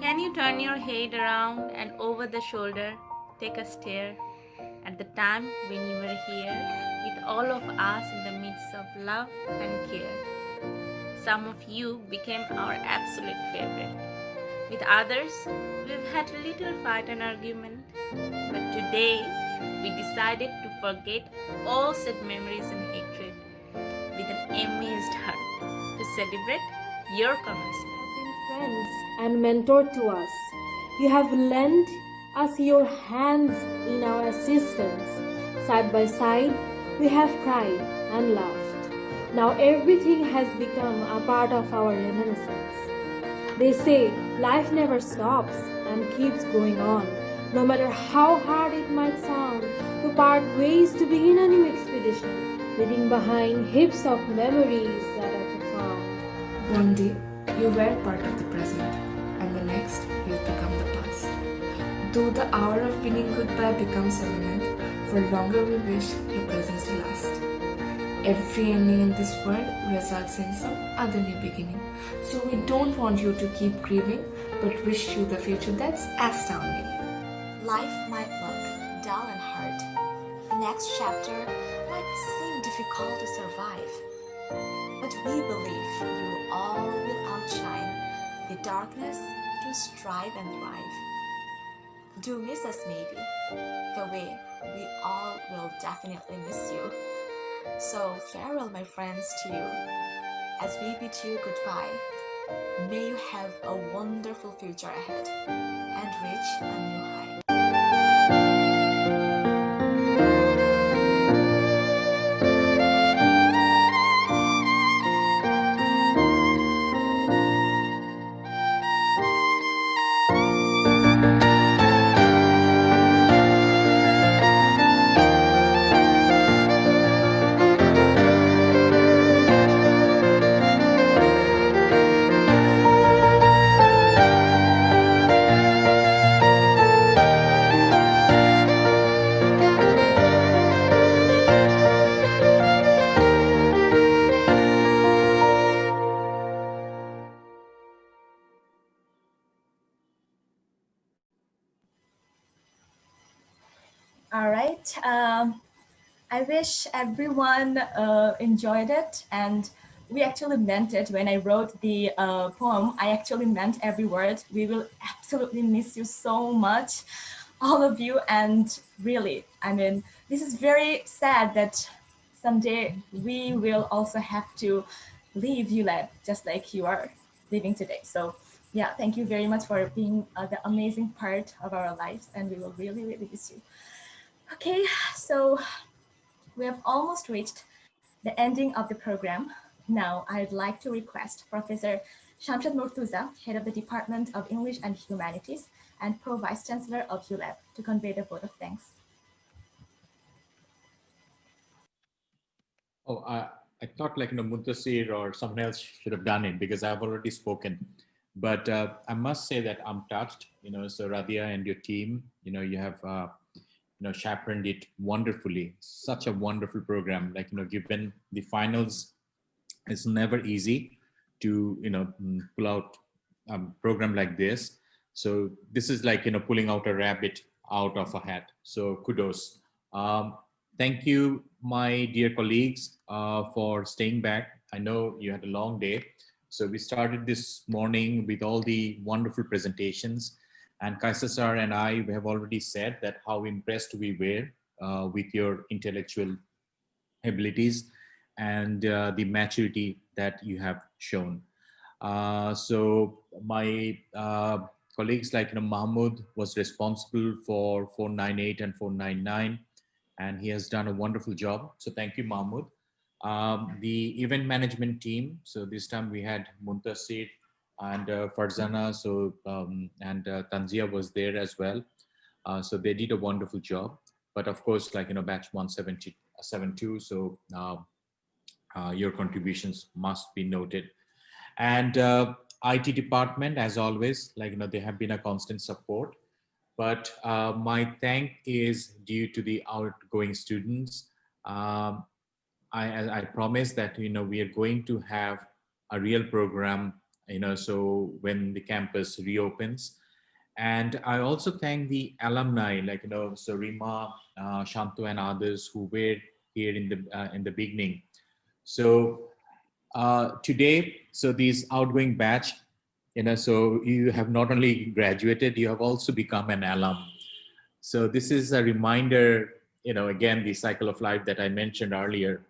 Can you turn your head around and over the shoulder, take a stare at the time when you were here with all of us in the midst of love and care? Some of you became our absolute favorite. With others, we've had a little fight and argument. But today, we decided to forget all said memories and hatred with an amazed heart to celebrate your commencement. Friends and mentor to us. You have lent us your hands in our assistance. Side by side, we have cried and laughed. Now everything has become a part of our reminiscence. They say life never stops and keeps going on, no matter how hard it might sound, to part ways to begin a new expedition, leaving behind heaps of memories that are profound. One day, you were part of the present, and the next, you've become the past. Though the hour of bidding goodbye becomes a moment, for longer we wish your presence to last. Every ending in this world results in some other new beginning. So we don't want you to keep grieving, but wish you the future that's astounding. Life might look dull and hard. The next chapter might seem difficult to survive. But we believe you all will outshine the darkness to strive and thrive. Do miss us maybe, the way we all will definitely miss you. So farewell, my friends, to you. As we bid you goodbye, may you have a wonderful future ahead and reach a new height. All right. I wish everyone enjoyed it, and we actually meant it. When I wrote the poem, I actually meant every word. We will absolutely miss you so much, all of you. And really, I mean, this is very sad that someday we will also have to leave ULAB just like you are living today. So yeah, thank you very much for being the amazing part of our lives, and we will really, really miss you. Okay, so we have almost reached the ending of the program. Now, I'd like to request Professor Shamshad Murtuza, Head of the Department of English and Humanities and Pro-Vice Chancellor of ULAB, to convey the vote of thanks. Oh, I thought like, Muntasir or someone else should have done it because I've already spoken. But I must say that I'm touched, so Radia and your team, you have, chaperoned it wonderfully. Such a wonderful program. Like, given the finals, it's never easy to, pull out a program like this. So this is like, pulling out a rabbit out of a hat. So kudos. Thank you, my dear colleagues, for staying back. I know you had a long day. So we started this morning with all the wonderful presentations. And Kaisa sir and I have already said that how impressed we were with your intellectual abilities and the maturity that you have shown. So my colleagues like Mahmoud was responsible for 498 and 499, and he has done a wonderful job. So thank you, Mahmoud. The event management team. So this time we had Muntasir and Farzana. So and Tanzia was there as well. So they did a wonderful job. But of course, like batch 172. So your contributions must be noted. And IT department, as always, like they have been a constant support. But my thank is due to the outgoing students. I promise that we are going to have a real program. So when the campus reopens, and I also thank the alumni, like so Rima, Shantu, and others who were here in the beginning. So today, so these outgoing batch, so you have not only graduated, you have also become an alum. So this is a reminder, again, the cycle of life that I mentioned earlier.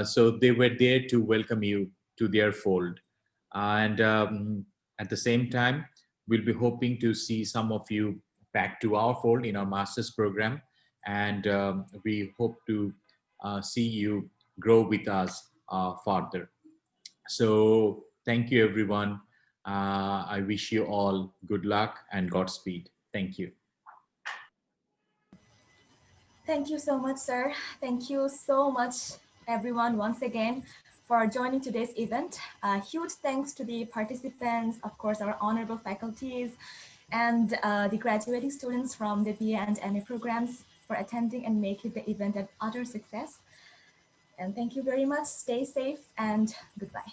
So they were there to welcome you to their fold. And at the same time, we'll be hoping to see some of you back to our fold in our master's program. And we hope to see you grow with us further. So thank you, everyone. I wish you all good luck and Godspeed. Thank you. Thank you so much, sir. Thank you so much, everyone, once again, for joining today's event. Huge thanks to the participants, of course, our honorable faculties, and the graduating students from the BA and MA programs for attending and making the event an utter success. And thank you very much. Stay safe and goodbye.